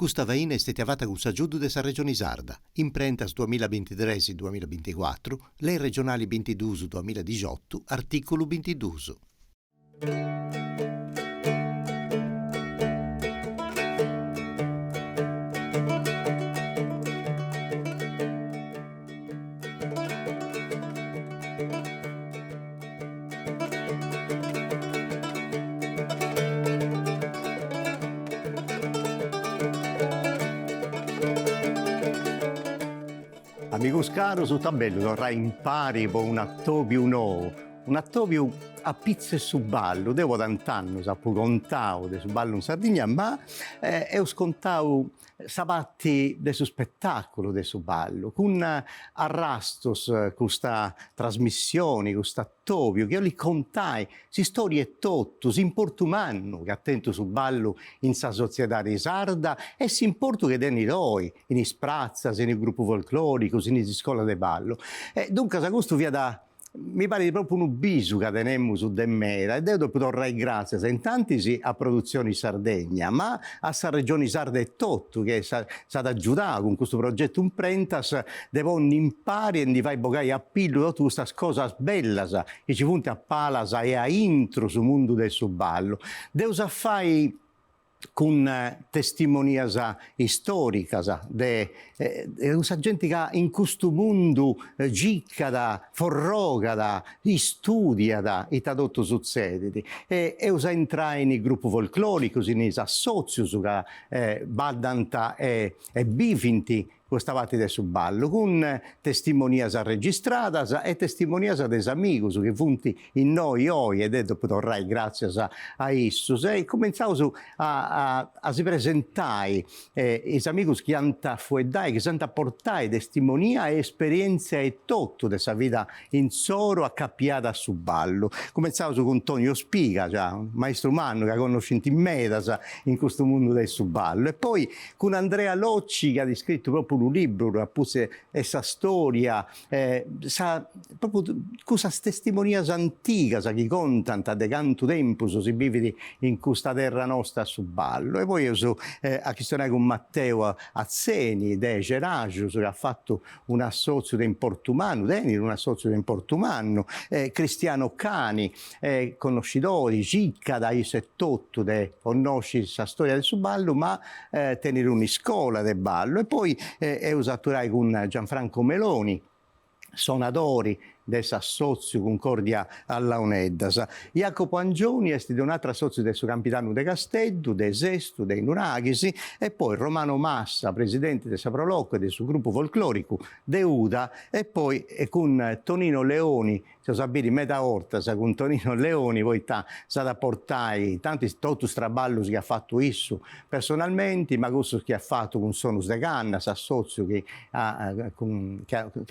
Questa vaina è stata fatta con Saggiudo de sa Regione Sarda, imprentas 2023-2024, lei regionali 22-2018, articolo 22. Amigos caros, tutto bello, torrai in pari con un attobiu nuovo, un attobiu a pizze su ballo. Devo tant'anni, sappo contau de su ballo in Sardegna, ma ho scontau sapatti de su spettacolo de su ballo, con arrastos questa trasmissione, questo attobiu, che io li contai, si storie totto, si importu mannu che attento su ballo in sa società di Sarda e si importu che deni noi, in isprazzas, in il gruppo folclorico, in scuola de ballo. Dunque, sa questo via da mi pare di proprio un bisu che tenemmo su de mera e devo tornare grazie in tanti sì a produzioni Sardegna, ma a sa regione Sarda e tutto che sa da aiutare con questo progetto un prentas devo impari e di fai bogai a pillo tutte queste cose belle che ci punti a palas e a intro sul mondo del subballo. Devo fai con testimonias storica de usa gente che in questo mondo giccada, forrogada, studiata e tradotto succediti e usa entrare in gruppo folclorico, in assozios che baddanta e bifinti questa parte del subballo, con testimonias registradas e testimonias des amigos che funti in noi oi ed dopo torrai grazie a issus e cominciamo a si presentare i amigos che hanno fuedai, che hanno portato testimonia e esperienza e tutto della vita in soro accappiata a subballo. Cominciamo con Tonio Spiga, già, un maestro umano che ha conosciuto in medas in questo mondo del subballo e poi con Andrea Locci che ha descritto proprio un libro, appunto, questa storia, proprio questa testimonia antica che contano da tanto tempo si vive in questa terra nostra su ballo. E poi io so a questionare con Matteo Azzeni, de Geragius, che ha fatto un assozio di Importumano, un assozio di Importumano, Cristiano Cani, conoscitori, Cicca da Isettotto, de conosci questa storia del subballo, ma tenere una scuola del ballo. E poi è usaturai con Gianfranco Meloni, suonatori del Assozio Concordia alla Uneddas. Jacopo Angioni è di un altro assozio del suo capitano de Castello, de Sesto, dei Nuraghisi e poi Romano Massa, presidente del Saprolocco e del suo gruppo folclorico de Uda e poi con Tonino Leoni, se sapete metà orta con Tonino Leoni poi sa da portare tanti tutti straballos che ha fatto isso personalmente, ma questo che ha fatto con Sonus de Canna, assozio che ha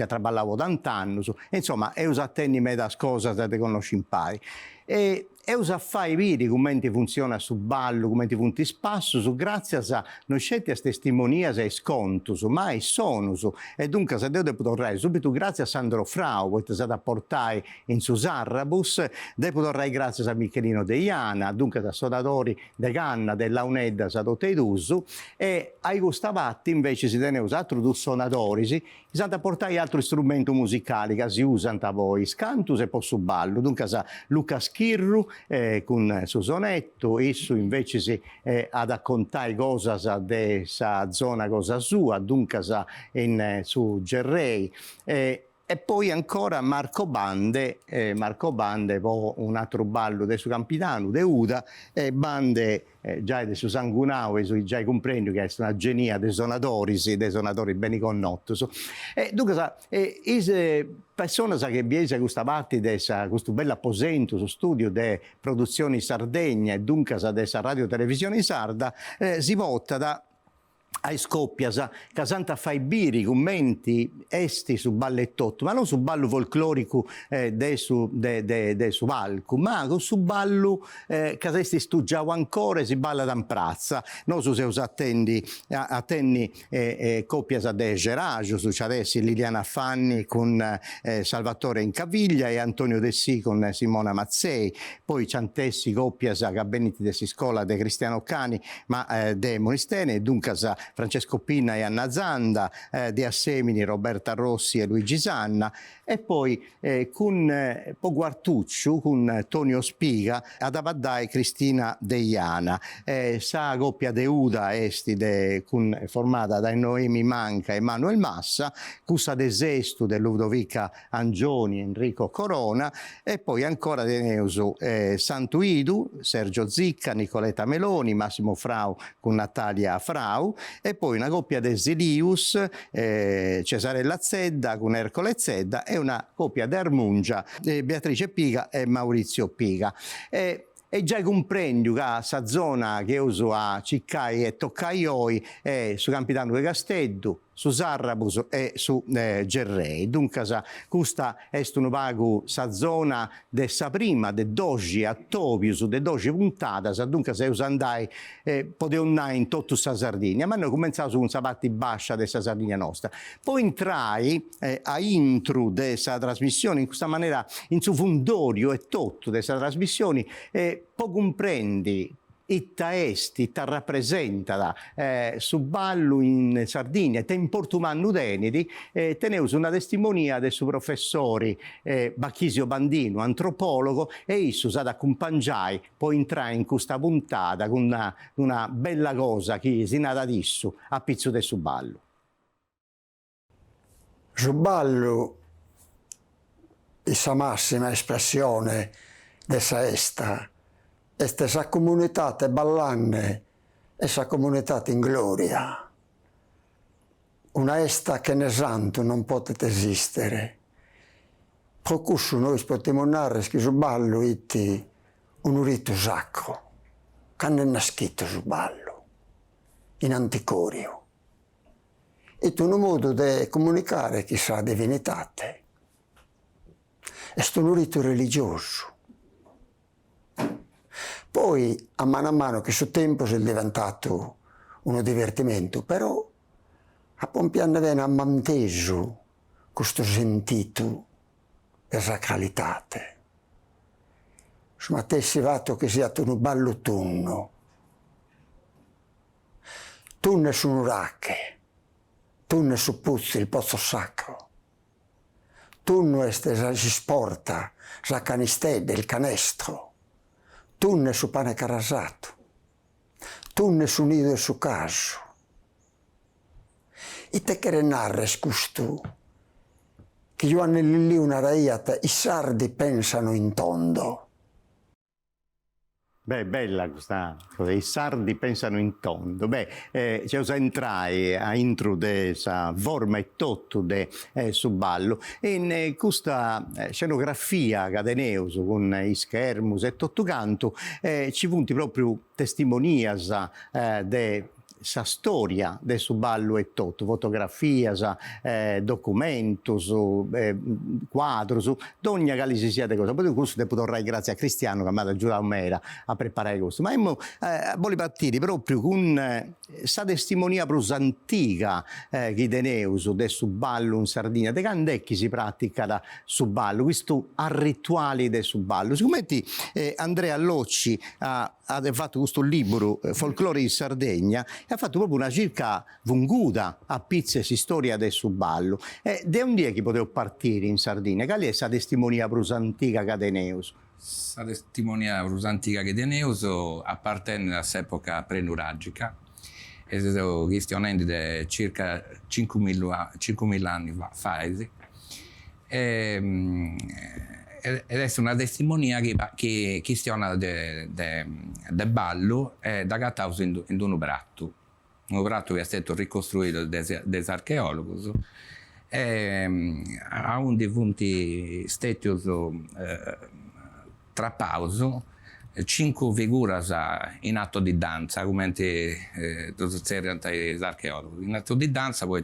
traballato tant'anni, insomma e usattenni me da scosa da te conosci impari. E usa fai vidi come funziona su ballo, come funti spasso, su grazie a non scetti a testimonias e scontus, ma e sonus. E dunque se devo potrei subito grazie a Sandro Frau, poi ti da portare in su Sarrabus, devo potrei grazie a Michelino De Iana, dunque a Sodatori De Canna, della Unedda, Sadote Dusu, e ai Gustavatti invece si tiene usato due suonatori, si da portare altri strumenti musicali che si usano a voi, scantus e poi su ballo, dunque a Luca Schirru, con suo sonetto, esso invece si ad raccontare cose della zona cosa sua, dunque su Gerrei. E poi ancora Marco Bande, un altro ballo del suo capitano, de Uda, Bande già del suo Sangunao, già comprendi che è una genia dei sonatori ben connottos. Dunque, persone che viene questa parte di questo bel apposento, su studio di produzioni Sardegna e dunque della radio televisione sarda, si vota da ai scoppiasa, che santa fai biri, commenti, esti su ballo e tutto, ma non su ballo folclorico de su palco, ma con su ballo che esti studiavo ancora e si balla da prazza. Non su se us attendi coppiasa de Geraggio, su adesso Liliana Fanni con Salvatore Incaviglia e Antonio De Sì con Simona Mazzei, poi ciantessi coppiasa che beniti de si scuola de Cristiano Cani, ma de Monistene, dunque Francesco Pinna e Anna Zanda, di Assemini Roberta Rossi e Luigi Sanna, e poi con Poguartucciu, con Tonio Spiga, ad Avaddai Cristina Deiana. Sa coppia de Uda esti formata da Noemi Manca e Manuel Massa, cussa de Sestu de Ludovica Angioni, Enrico Corona, e poi ancora de Neusu Santuidu, Sergio Zicca, Nicoletta Meloni, Massimo Frau con Natalia Frau, e poi una coppia de Zilius, Cesarella Zedda con Ercole Zedda, e una coppia de Armungia, Beatrice Piga e Maurizio Piga. E già comprendo che sa zona che uso a Ciccai e Toccaioi è su Campitano de Castello, su Sarrabus e su Gerrei. Dunque questa è un pago sa zona de sa prima de dogi a Topius, de dogi puntatas, dunque se us andai poteu andare in tutta sa Sardegna, ma noi cominciamo su una parte bassa de sa Sardegna nostra. Poi entrai a intro de sa trasmissione in questa maniera in su fundorio e tutto de sa trasmissione, poi comprendi itta esti, itta rappresenta su ballo in Sardegna, te in Portumannu Denidi, teneus una testimonia del suo professore Bacchisio Bandino, antropologo, e issus ad accompagnai, poi entrai in questa puntata con una bella cosa che si nata dissu a pizzo del su ballo. Su ballo, la massima espressione dessa esta, este sa comunità ballanne e sa comunità in gloria. Una esta che ne santo non potete esistere. Pro cussu noi potremmo narrare che su ballo iti un rito sacro, che hanno nascito su ballo, in anticorio. E un modo di comunicare chissà divinitate. È un rito religioso. Poi, a mano che su tempo è diventato uno divertimento, però a Pompiano viene ammanteso questo sentito di sacralità. Su Mattessi vato che sia un ballo tunno. Tunne su un racche, tunne su puzzi il pozzo sacro. Tunno si sporta, sa canistede, il canestro. Tunne su pane carasato, tunne su nido e su caso. E te che narres questo, che io hanno lì una raiata, i sardi pensano in tondo. Beh, bella questa cosa, i sardi pensano in tondo. Beh, ci entrai a intro de sa forma e tutto de su ballo, e in questa scenografia cadeneus con i schermus e tutto canto ci punti proprio testimonias de sa storia del su ballo e tutto, fotografia, documentos, quadros, d'ogni che si sia de cosa. Poi questo devo tornare grazie a Cristiano che mi ha aiutato mera a preparare questo. Ma voglio partire proprio con sa testimonia più antica che teneus del su ballo in Sardegna, de quando è che si pratica da su ballo, questo a rituali del su ballo. Siccome Andrea Locci ha fatto questo libro Folklore in Sardegna, e ha fatto proprio una circa vunguda a pizze si storia del su ballo. Da un dia che potevo partire in Sardegna, qual è sa testimonia più antica che teneus? La testimonia più antica che teneus appartiene all'epoca prenuragica, e sono questioni di circa 5.000 anni fa. Ed è una testimonia che questiona del ballo da gattaus in un bratto che è stato ricostruito dagli archeologi, a un dei punti stetius trapauso 5 figure in atto di danza, come gli archeologi. In atto di danza poi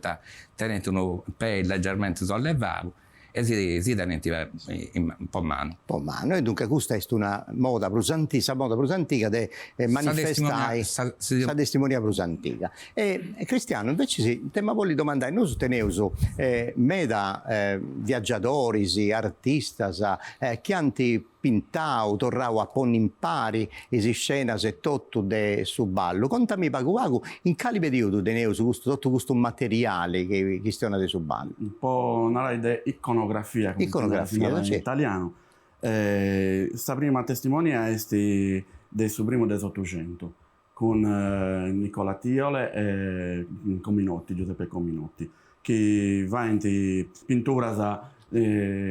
tenete un piede leggermente sollevato e si tenete un po' mano. Un po' mano, e dunque questa è una moda prusantica di manifestare sa testimonia prusantica. E Cristiano, invece sì, tema voglio domandare, noi teniamo meda viaggiatori, artistas, che hanno pintau, torrau a ponni impari, esi scenas e tutto de su ballo. Contami pagu in quale periodo tenevo tutto questo materiale che stiano de su ballo? Un po' una di iconografia in italiano. Questa prima testimonia è del primo del Ottocento, con Nicola Tiole e Giuseppe Cominotti, che va in pittura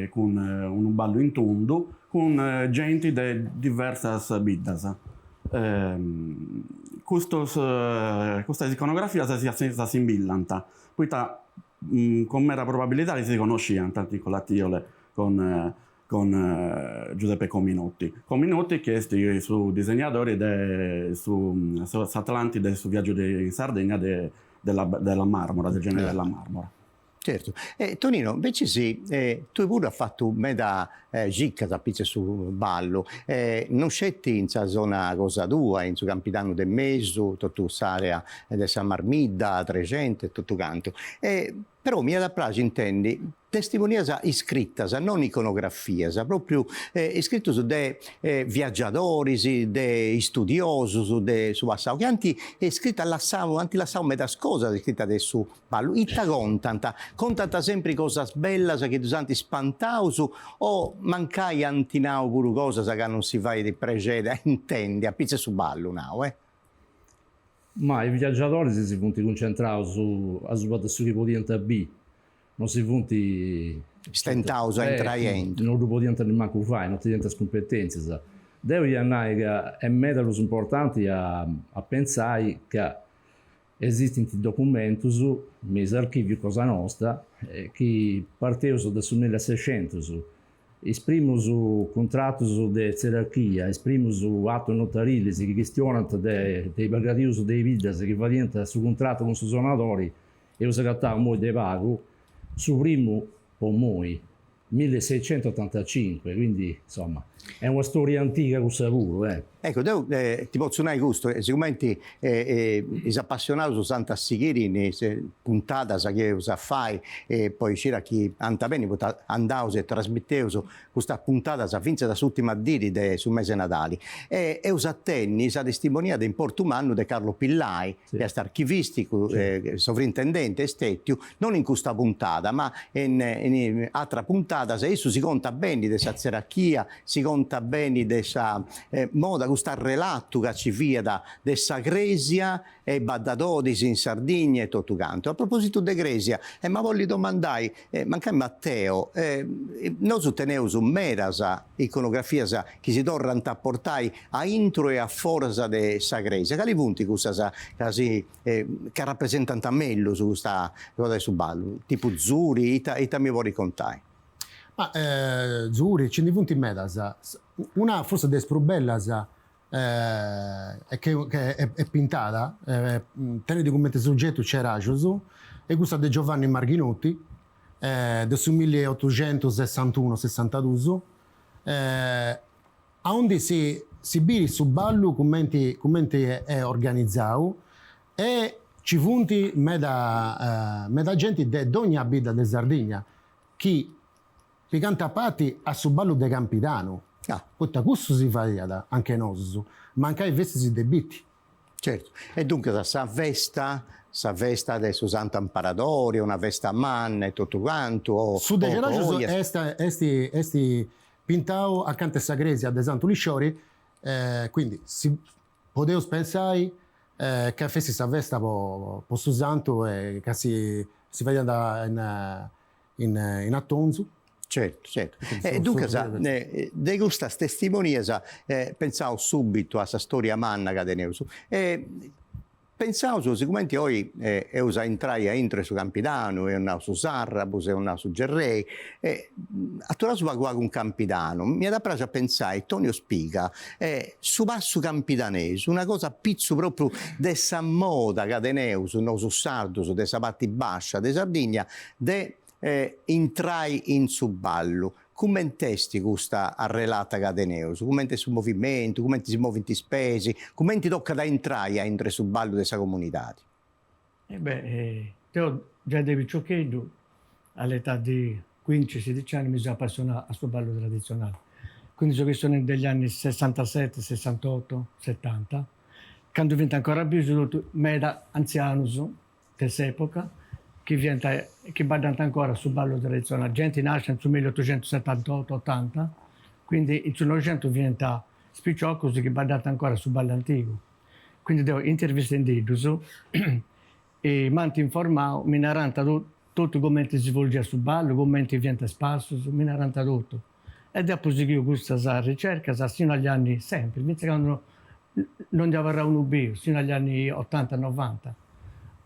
con un ballo in tondo, con gente di diverse biddas. Questa iconografia si imbillanta. Poi con mera probabilità si conosciano tanti con la Tiole con Giuseppe Cominotti. Cominotti che è su disegnatore su Atlantide, su viaggio in Sardegna della Marmora, del genere della Marmora. Certo. Tonino, invece sì, tu pure hai fatto meda gicca sapete su ballo, non scetti in zona cosa tua, in su Campitano del Mesu, tutto l'area di San Marmidda, 300 e tutto canto. Però mi da place intendi testimonianza iscritta, non iconografia, proprio iscritto su dei viaggiatori, dei studiosi, su passau, che anti è scritta anti lassau medas cose scritta adesso ballo. Itta contanta sempre cose belle che tu santi spantausu o mancai antinau pure cose che non si fa di precede, intendi, a pizza su ballo now, Ma i viaggiatori si punti concentrati su che potevano B, non si punti stentauso a intraendo. Non lo potevano nemmeno fare, non ti competenze. Devi andare che è metalus importanti a pensare che esistono documenti nei archivi Cosa Nostra che partono dal 1600. Esprimono contratti di gerarchia, esprimono atti notarili che questionano dei bagatius dei vidas che vanno su contratto con i suonatori e usa cattare molto dei pago, su primo po' noi, 1685, quindi insomma è una storia antica con sicuro. Ecco, ti posso dire questo, sicuramente is appassionato su Santa Sighirini, puntata che usa fai, e poi c'era chi anta bene, andavo e trasmettevo questa puntata finza da ultima diri sul mese Natali. E usa tenni, sa testimoniata in Portumano di Carlo Pillai, sì, che è stato archivistico, sì, sovrintendente estetio, non in questa puntata, ma in altra puntata, se esso si conta bene di questa gerarchia, si conta bene di questa moda, questo relato che ci via da Gresia e Baddadodis in Sardegna e tutto canto. A proposito di Gresia, ma voglio domandare, manca Matteo, noi sotteniamo su meras iconografia che si tornano a portare a intro e a forza di questa Gresia. Quali punti che rappresentano a meglio su questa cosa su ballo? Tipo Zuri, ita mi vuoi raccontare? Zuri, ci punti medas. Una forse des più bella che è pintata, tenete come soggetto c'era Gesù, e questa di Giovanni Marghinotti, del 1861-62, onde si biri su ballo come è organizzato, e ci punti meda gente di ogni abita di Sardegna, che canta patti a su ballo de Campitano. Poi questo si fa anche noi, manca i vestiti debiti. Certo, e dunque questa vesta adesso Santa Amparadori, una vesta a manna e tutto quanto. Su de Geraggio esti pintato accanto a questa Gresia de Santo Lisciori, quindi si poteva pensare che fesse questa vesta per su Santo e che si vada in attonzo. Certo. Dunque, di questa testimonia pensavo subito a questa storia manna che tenevo. pensavo, siccome oggi usa entrare a su Campidano, e andavo su Sarrabus, e andavo su Gerrei, a tu su qua con Campidano, mi ha da piacere a pensare, Tonio Spiga, su passo campidanese, una cosa pizzo proprio dessa moda cadeneus, no, su Sardus, dessa parte bascia, de Sardegna, de entrai in suballo. Come testi questa relata cadeneus? Come su movimento, come si muovono i spesi, come ti tocca da entrare a entrare sul ballo della comunità? Io già da piccioccheddu, all'età di 15-16 anni, mi sono appassionato a sul ballo tradizionale. Quindi sono degli anni 67, 68, 70, quando diventa ancora più meda anzianus dell'epoca, che badano ancora sul ballo tradizionale. La gente nasce nel 1878-80, quindi nel 1900 diventa spicciocco che badano ancora sul ballo antico. Quindi devo intervistare e manti informato, mi narranta tutto come si svolge sul ballo, come diventa spasso, mi narranta tutto. Ed è così che io gusto questa ricerca, fino agli anni sempre, invece quando non ne avrà un ubio, fino agli anni 80-90.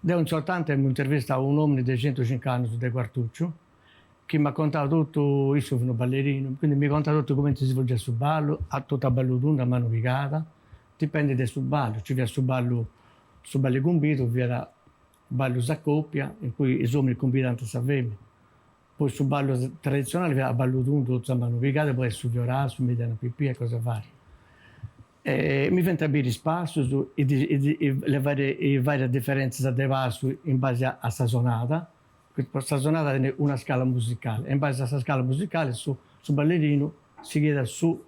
Da un certo tempo mi intervistavo un uomo di 105 anni su De Quartuccio, che mi ha contato tutto, io sono un ballerino, quindi mi ha contato tutto come si svolge sul ballo, a tutta ballo d'unda, mano picata, dipende dal sul ballo, ci viene sul ballo combito, viene ballo a coppia, in cui i uomini combinano sapevano. Poi sul ballo tradizionale viene a ballo d'unda, tutta mano picata, poi su viorà, su mediana pipì e cose varie. Mi viene a dire spazio le varie differenze da vaso in base a stagionata. La stagionata è una scala musicale. In base a questa scala musicale, su ballerino si chiede su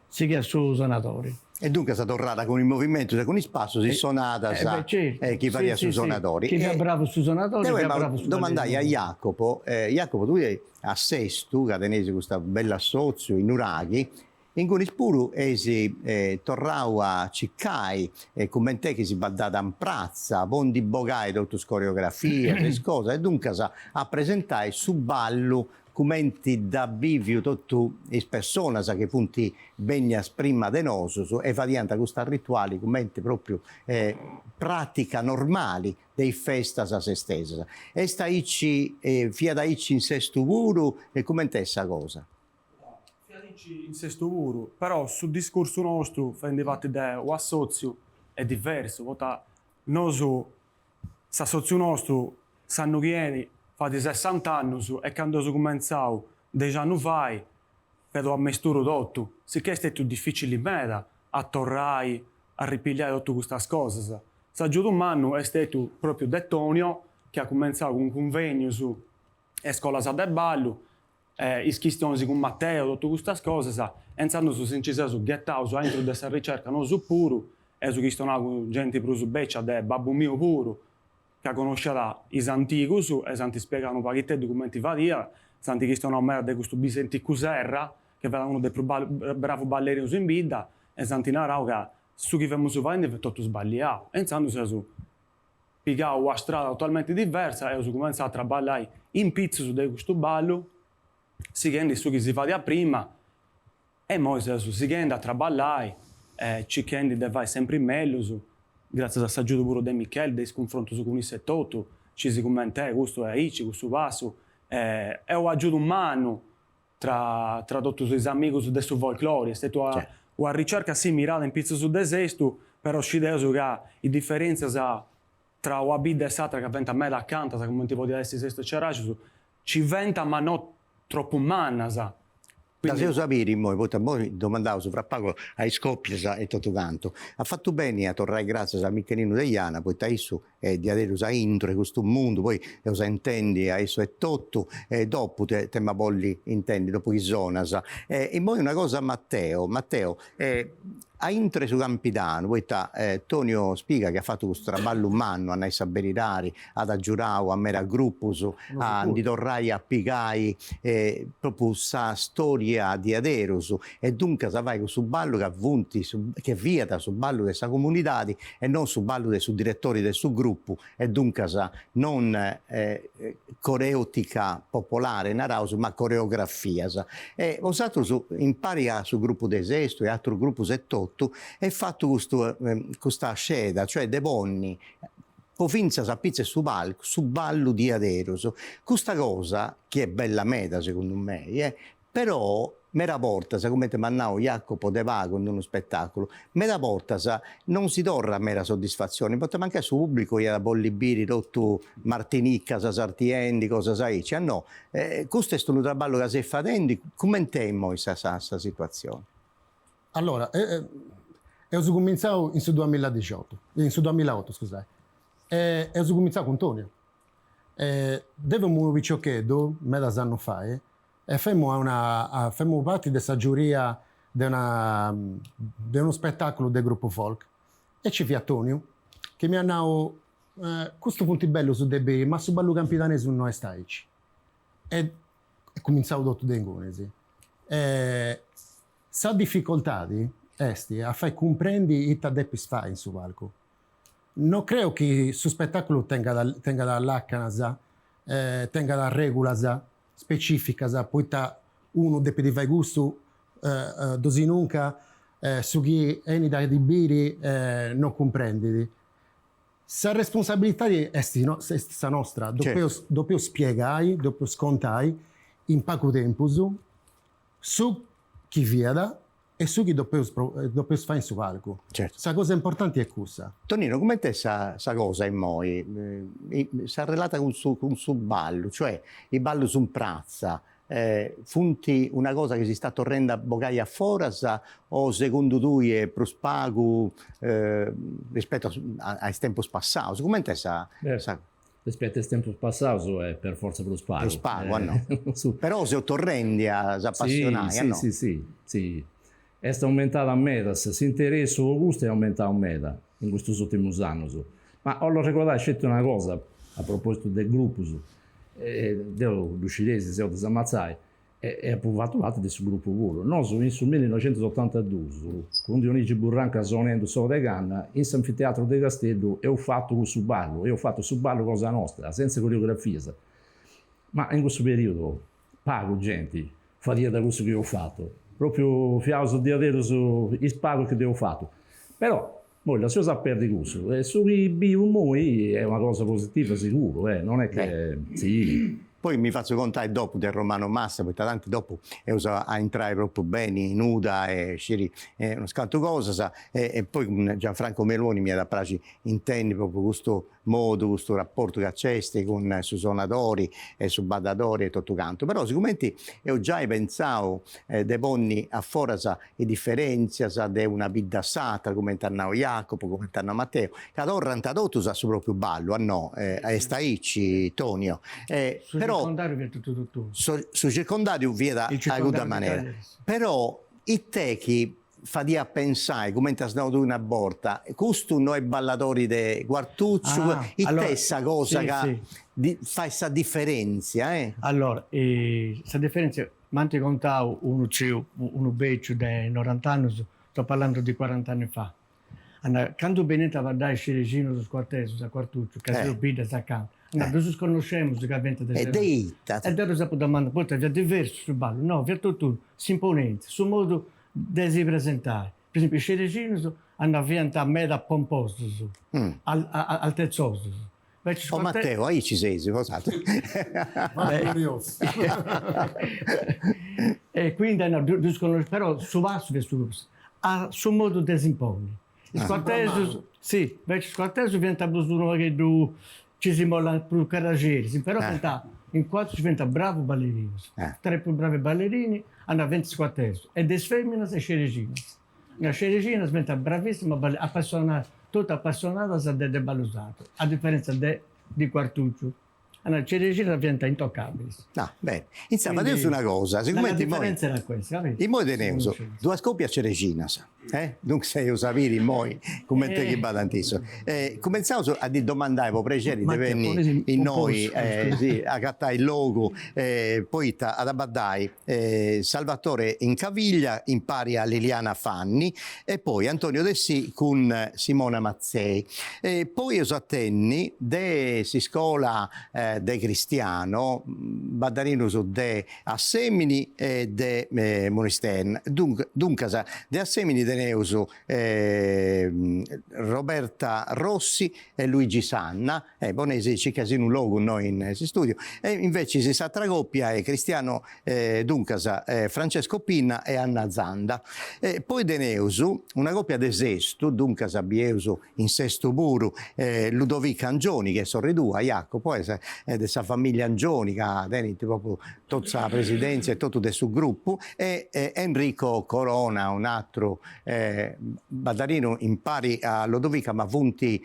suonatori. E dunque è tornata con il movimento, con il spasso, si suonata, certo. Chi varia su suonatori. Chi è bravo su suonatori, chi è bravo su domandai a Jacopo, Jacopo, tu a Sestu, cadenesi questa bella assozio, in Uraghi, in cui spuru torrau a Ciccai, come te che si baddata in prazza, bondi bogai, tutte coreografie, le cose, e dunque a presentare su ballo commenti da bivio tutto le persone che punti begnas prima de nosus e fadianta questa rituali commenti proprio pratica normali dei festas a se stessa. E sta ici, fia da ici in sestu vuru e commente essa cosa? In sesto uru, però sul discorso nostro fendevate da o assozio è diverso, vota nosu s'assozio nostro sanno vieni fate 60 anni e quando su cominciau 10 anni fai vedo a mesturo d'otto, sicché è stato difficile in meta a torrai a ripigliare tutte queste cose. S'aggiunto un anno è stato proprio De Tonio che ha cominciato un convegno su scuola del ballo. Iscrizioni con Matteo, tutte queste cose, iniziando su sincero su gettao, su entro questa ricerca, non su puro, e su questo con gente più su beccia, de babbo mio puro, che conoscerà i antichi su, e santi spiegano un pacchetto di documenti varia, santi che stanno a me di questo Bisenti Cuserra, che era uno dei più bravi ballerini in vita, e santi narrao che su chi vediamo su vende è tutto sbagliato, e iniziando su pigliare una strada totalmente diversa, e su cominciato a ballare in pizzo su questo ballo, si chiede su chi si fa da prima e poi si chiede a traballare ci chiede di fare sempre meglio grazie al saggio pure di Michele del confronto su con il settotto ci si commenta questo è Ici, questo passo e ho aggiunto un mano tra tutti i amici del suo folklore è stata una ricerca simile in pizzo su desesto però ci devo che le differenze tra una bida e l'altra che venta a me da canta come ti può dire sesto c'era ci venta ma non troppo umana, sa. Da se sapere, poi domandavo su fra poco ai scoppi e tutto quanto. Ha fatto bene a tornare grazie al Michelino di Iana, poi da esso di avere usa intro in questo mondo, poi usa intendi a esso è tutto, e dopo te ma bolli intendi, dopo chi zona, sa. E poi una cosa a Matteo, a intre su Campidano, poi Tonio Spiga che ha fatto questo traballo umano a Naissa Beridari, ad Aggiurao, a Mera Gruppus, a Anditorrai, a Pigai, proprio questa storia di Aderus e dunque vai con su ballo che vieta su ballo di questa comunità e non su ballo dei su direttori del suo gruppo e dunque non coreotica popolare, naraus, ma coreografia. E usato impari su gruppo d'esesto e altro gruppo settotto e fatto questa sceda, cioè de bonni, povinza sapizze su ballo di aderoso. Questa cosa, che è bella meta secondo me, però mera porta, come te mannao Jacopo De Vago in uno spettacolo, mera porta non si torna a mera soddisfazione, perché manca su pubblico da bollibiri, rotto Martinicca, Sartiendi, cosa sai, no, questo è un traballo che si fa dentro, commentiamo questa situazione. Allora, ho cominciato in 2008, scusate, e ho cominciato con Tonio. Devo un viciochedo, mezzo anno fa, e facciamo parte della giuria di uno spettacolo del gruppo folk. E ci fu Antonio, che mi ha detto, questo punto bello su Debiri, ma su ballo campidanese non è staici. E cominciavo tutto d'ingonesi. Sa difficoltà a far comprendi i tadepis fa in su palco. Non credo che su spettacolo tenga da lacana, tenga da regola, specifica, poi uno deve fare gusto, dosi nunca, su chi è da Debiri non comprendi. La responsabilità è questa nostra, dopo spiegare, dopo scontare, in poco tempo, su chi viene e su chi dopo fa in su palco. Certo. La cosa importante è questa. Tonino, come te sa cosa in moi? Sa relata con su ballo, cioè il ballo su un prazza, funti una cosa che si sta tornando a bogaia foras o secondo tu è prospago rispetto ai tempi passati? Come te sa? Rispetto ai tempi passati è per forza prospago. Prospago, no? Però se torrendi a appassionare, sì, no? Sì. È aumentata a metà, si interessa o gusto è aumentato a metà in questi ultimi anni. Ma ho ricordato una cosa a proposito del gruppo, dello scinese, se ho disammazzai, e approvato l'atto del suo gruppo pure. Noi nel 1982, con Dionigi Burranca sonando solo di Ganna, in Sanfiteatro del Castello, e ho fatto questo ballo, cosa nostra, senza coreografia. Ma in questo periodo pago gente, fatica da questo che ho fatto. Proprio fiauso di avere il sparo che ho fatto. Però, la cosa perde gusto. E su i biomoi è una cosa positiva sicuro, non è che... Sì. Poi mi faccio contare dopo del Romano Massa, perché tanti dopo a entrare proprio bene, nuda e sciri uno scanto cosa, e poi con Gianfranco Meloni mi ha da piace intendi proprio questo modo, questo rapporto che c'è con su suonatori e su baddatori e tutto canto. Però sicuramente ho già pensato dei bonni a fora e differenze di una vita sata, come Tannao Jacopo, come Tannao Matteo, che ad ora tradotto su proprio ballo, a staici, Tonio. Però circondario viene tutto. Su circondario viene da alguna maniera. Però i techi fa di a pensare come ti ha una borta, questo noi ballatori di Guartuccio, stessa cosa che fa questa differenza. Allora, questa differenza, manti contavo uno beccio di 90 anni, sto parlando di 40 anni fa. Quando Benetta va a dare Sceregino su Quarteso, a Quartuccio, che si obide a canto, noi ci conosciamo, che avventa del e da rosa domanda, poi è diverso sul ballo, no, per tutto, si imponente, sul modo di si presentare. Per esempio, Sceregino hanno avviato a me da pomposo, altezzoso. Matteo, ahí ci sei, scusate. E quindi, però, su vasto ha suo modo di esimpone. Il quarteso, sì, invece il quarteso diventa uno che ci si molla più caraggieri, però in quattro diventa bravo ballerino. Tre più bravi ballerini hanno 20 quarteso, e des femmine e sceregine. La sceregina diventa bravissima, appassionata, tutta appassionata del ballo usato, a differenza di Quartuccio. La Ceregina diventa intoccabile. Bene. Insomma, adesso una cosa. La differenza era questa. In moi tenemos due scoppie a Ceregina. Dunque sei a sapere in moi come te che va tantissimo. Cominciamo a domandare, può piacere di venire in noi, a cattare il logo, poi ad abbandare Salvatore in Caviglia, impari a Liliana Fanni, e poi Antonio Dessì con Simona Mazzei. Poi io attenni, si scola de Cristiano, Baddarinus de Assemini e de Monisten. Dunque, de Assemini teneus Roberta Rossi e Luigi Sanna, ponesi circa in un logo noi in studio, e invece si s'altra coppia è Cristiano Duncasa, Francesco Pinna e Anna Zanda. Poi teneus una coppia de sestu, Duncasa Bieus in sesto puru, Ludovica Angioni, che sono ridua, Jacopo, è dessa famiglia Angioni, che tenete proprio tutta la presidenza e tutto del suo gruppo, e Enrico Corona, un altro baddarino in pari a Ludovica, ma punti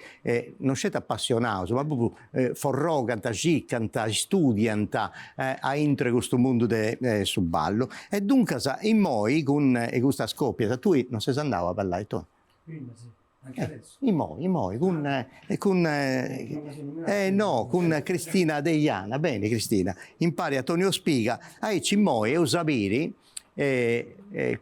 non siete appassionati, ma proprio forroganta, giccanta, studianta a intre questo mondo del ballo. E dunque in moi con questa scoppia, tu non sei andato a ballare tu? Sì. Anche adesso? In moi, con Cristina Deiana, bene Cristina, impari a Tonio Spiga, aici in moi e usabiri,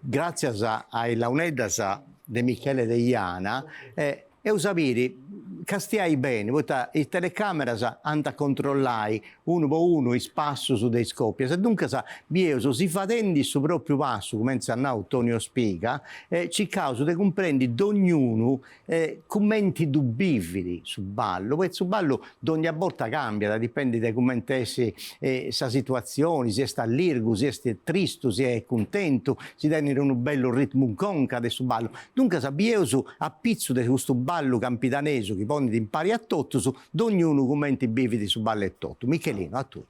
grazie ai launeddas de Michele Deiana, e usabiri, castiai bene, i telecameras hanno a controllare uno per uno i spassi su dei scoppi. Se dunque bieso si fatendi su proprio passo, come a Tonio Spiga, ci causa di comprendi d'ognuno commenti dubbividi su ballo, perché su ballo ogni volta cambia, dipende da come sa situazione, se sta all'irgo, se è triste, se è contento, si tiene un bello ritmo conca su ballo. Dunque bieso a pizzo di questo ballo campitaneso che pone di impari a tutto su ognuno commenti bividi su ballo e tutto. Michelino, a tu.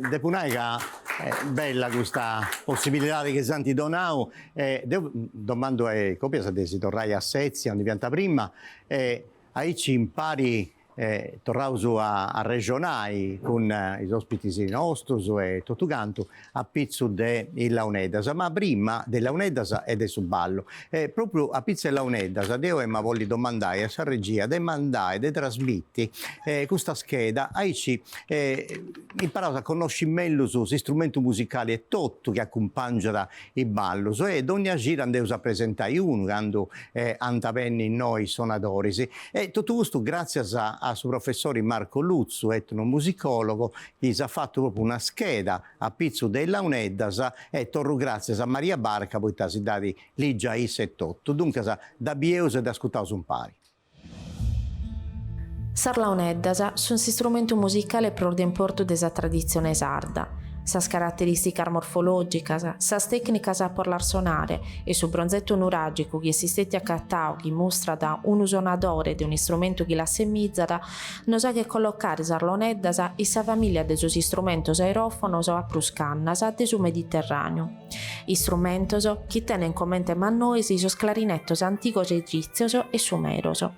Depunaica è bella questa possibilità che Santi Donau, domando copia se si torrai a Sezia, ogni pianta prima, aí ci impari torrausu a regionai con i ospiti nostri e tutto canto a pizzo de il Launedasa, ma prima del Launedasa e del Suballo. Proprio a pizzo del Launedasa, io ma voglio domandare a regia, de mandare, de trasmitti questa scheda, aí ci imparavo a conoscere meglio su strumenti musicali e tutto che accompagna i ballos, e ogni gira andevo a presentare uno quando antavenni noi suonatori, e tutto questo grazie a suo professore Marco Luzzu, etnomusicologo, che ha fatto proprio una scheda a pizzo della Launedasa, e torno grazie a Maria Barca, poi si dati lì già i 78. Dunque da bieus e da ascoltare un pari. Sar Launedasa sono strumento musicale pro d'importo desa tradizione sarda. Sas caratteristicas morfologicas, sas tecnicas a por l'arsonare e su bronzetto nuragico che esistette accattau che mostra da un usonadore di un strumento che la semizzada, nos ha che collocare sar Launedasa in sa famiglia de sus istrumentos aerofonos a pruscannas de su Mediterraneo. Istrumentos che tenen commente mannois sos clarinettos anticos egizios e sumeros.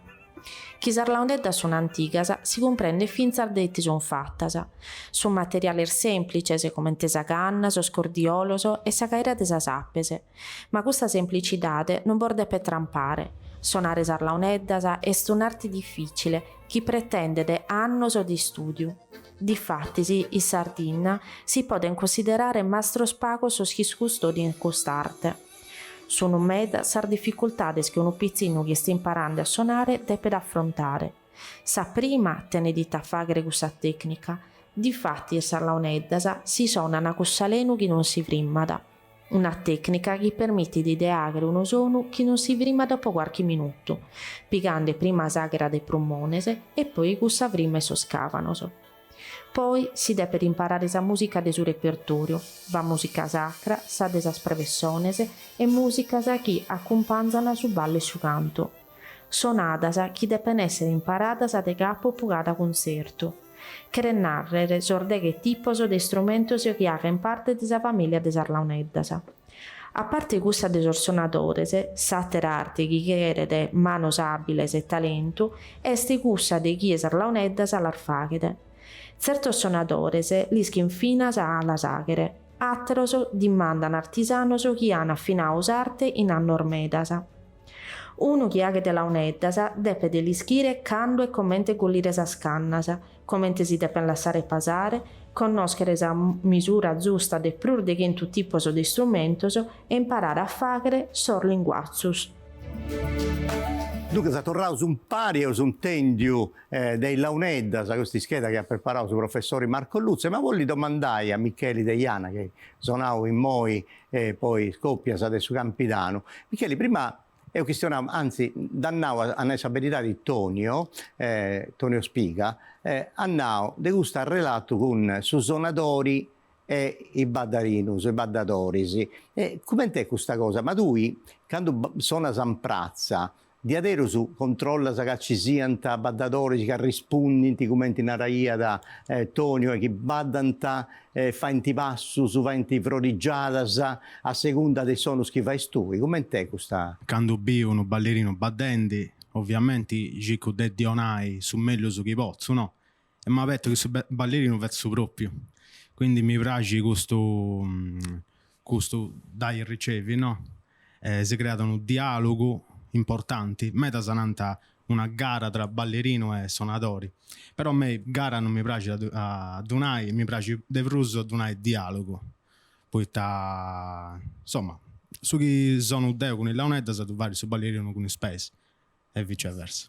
Chi sar Launeddas sono antigas si comprende fin sardetti son fattas. Su materiali semplices come sa canna, so scordiolos e sa caira de sa sappese. Ma questa semplicitade non borde per trampare. Suonare sar Launeddas est un'arte difficile chi pretende de annos di studio. Difatti, in Sardegna si può considerare mastro spago sos chi custodi in quest'arte. Sono med sar difficoltades che un pizzino che sta imparando a suonare deve affrontare. Sa prima tenedita fagre questa tecnica, difatti e sar Launeddas si suona una cussalenu che non si vrimmada. Una tecnica che permette di ideare uno suono che non si vrima dopo qualche minuto, piegando prima sagra dei prummonese e poi cussa vrima e soscavanos. Poi si deve imparare sa musica del suo repertorio, va musica sacra, sa de sas prevessonese e musica sa chi accompagnano su ballo e su canto. Sonadas chi devono essere imparadas de capo pugada concerto. Che narrere sordeghe tipos de strumentos che hagen parte de sa famiglia de sar Launeddas. A parte questa de sos sonadores, s'altra arte chi chiede de manos abiles e talento, est cussa de chi sar Launeddas all'arfaghede. Certos sonadores lis che infinas a la sagere, atteros dimandan artisanos chi han affinaus arte in anno ormedas. Uno chi ha de Launeddas deve delischire cando e commente gollire sa scannas, commente si deve lasciare pasare, conoscere sa misura giusta de plur de gentu tipos de strumentos e imparare a fagere sor linguazzus. Dunque, si tornato su un pari o su un tendio dei Launeddas, questa scheda che ha preparato il professore Marco Luzzu, ma voglio domandare a Michele De Iana, che suonavo in Moi e poi scoppia adesso Campidano. Michele, prima è una questione, anzi, dannavo a una abilità di Tonio Spiga, annao de gusta relato con su suonatori e i baddarinus, i baddadoris. Come è questa cosa? Ma tu, quando suona Samprazza, di adero su controlla sa che ci siano baddatori che rispondi come in naraia da Tonio e che baddanta fa in passu su va in prodigiadas a seconda dei sonus che fai tu. Come è questa? Quando bio un ballerino baddenti, ovviamente gico de dionai su meglio su chi pozzo, no? E mi ha detto che su ballerino vezzo proprio. Quindi mi piace questo dai e ricevi, no? Si crea un dialogo importanti, meta sananta una gara tra ballerino e suonatori, però a me gara non mi piace a Dunai, mi piace De Fruso a Dunai dialogo, poi insomma su chi sono deo con il Launeddas tu vari su ballerino con il Space e viceversa.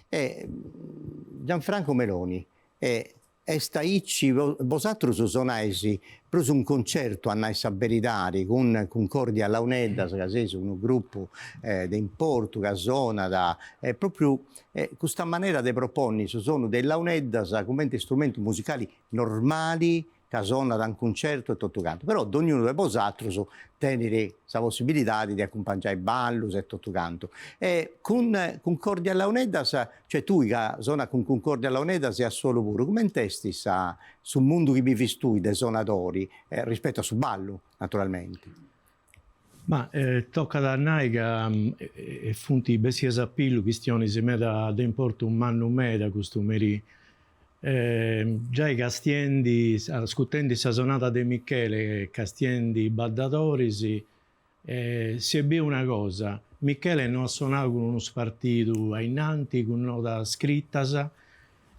Gianfranco Meloni sta icci vosotros sonaisi preso un concerto a Naisa Beridari con Concordia Launeddas, che è un gruppo in Porto che suona da proprio questa maniera di proponni sono dei Launeddas come strumenti musicali normali che suona da un concerto e tutto canto, però ognuno di vosaltros tenere la possibilità di accompagnare i ballos e tutto canto. E con Concordia Launeddas, cioè tu che suona con Concordia Launeddas e a solo pure, come testi sul mondo che vivi tu dei suonatori rispetto a su ballo, naturalmente? Ma tocca da noi che e funti bessia sappilu questioni se me da importo un manno meda costumeri già i castiendi ascoltando la sonata di Michele castiendi baddatori si ebbe una cosa. Michele non ha suonato con uno spartito ainanti con nota scrittasa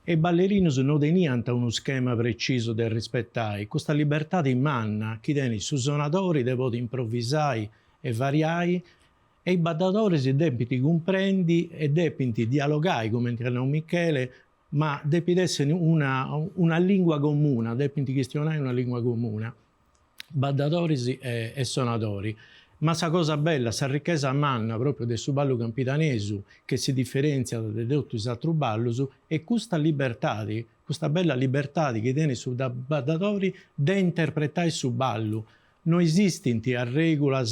e i ballerini non teniano uno schema preciso da rispettare. Questa libertà di manna, chi tiene su suonatori devo improvvisare e variare, e i baddatori si devono comprendi e devono dialogare, come dicono Michele, ma devono essere una lingua comune, devono questionare una lingua comune, baddatori e suonatori. Ma la cosa bella, la ricchezza manna proprio del suo ballo campitanesu, che si differenzia da tutti gli altri balli, è questa libertà, questa bella libertà che tiene su da baddatori di interpretare il suo ballo. Non esistono regole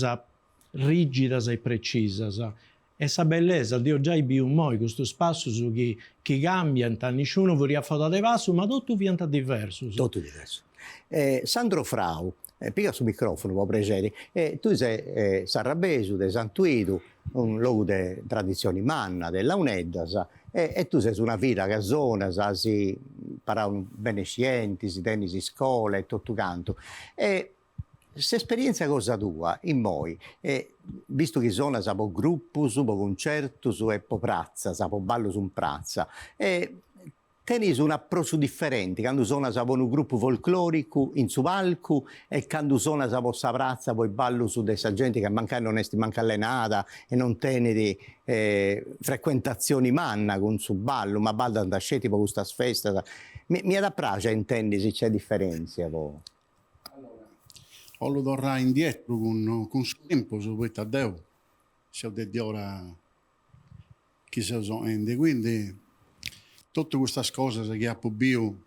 rigide e precise. E la bellezza, io già vi un mo' questo spazio che cambia, nessuno vorrà fare da vaso, ma tutto diventa diverso. Tutto diverso. Sandro Frau, piega sul microfono, può pregere. Tu sei sarrabesu, de Santuidu, un luogo di tradizioni manna, della Uneddas, e tu sei su una vita che zona, si parano bene scienti, si tenisi scuola e tutto canto. Questa esperienza cosa tua, in moi, visto che sono sapo gruppo, su concerto, su e po prazza, sapo ballo su un prazza, tenis un approccio differente, quando sono sapo un gruppo folclorico in su palco e quando sono sapo sa prazza, poi ballo su dessa gente che manca non esti manca allenata e non tiene frequentazioni manna con su ballo, ma ballo da sceti per questa festa. Mi da piace intendi se c'è differenza. O lo torrà indietro con suo tempo, su questo Dio, se ho detto ora chi se sono, quindi tutte queste cose che ha pobio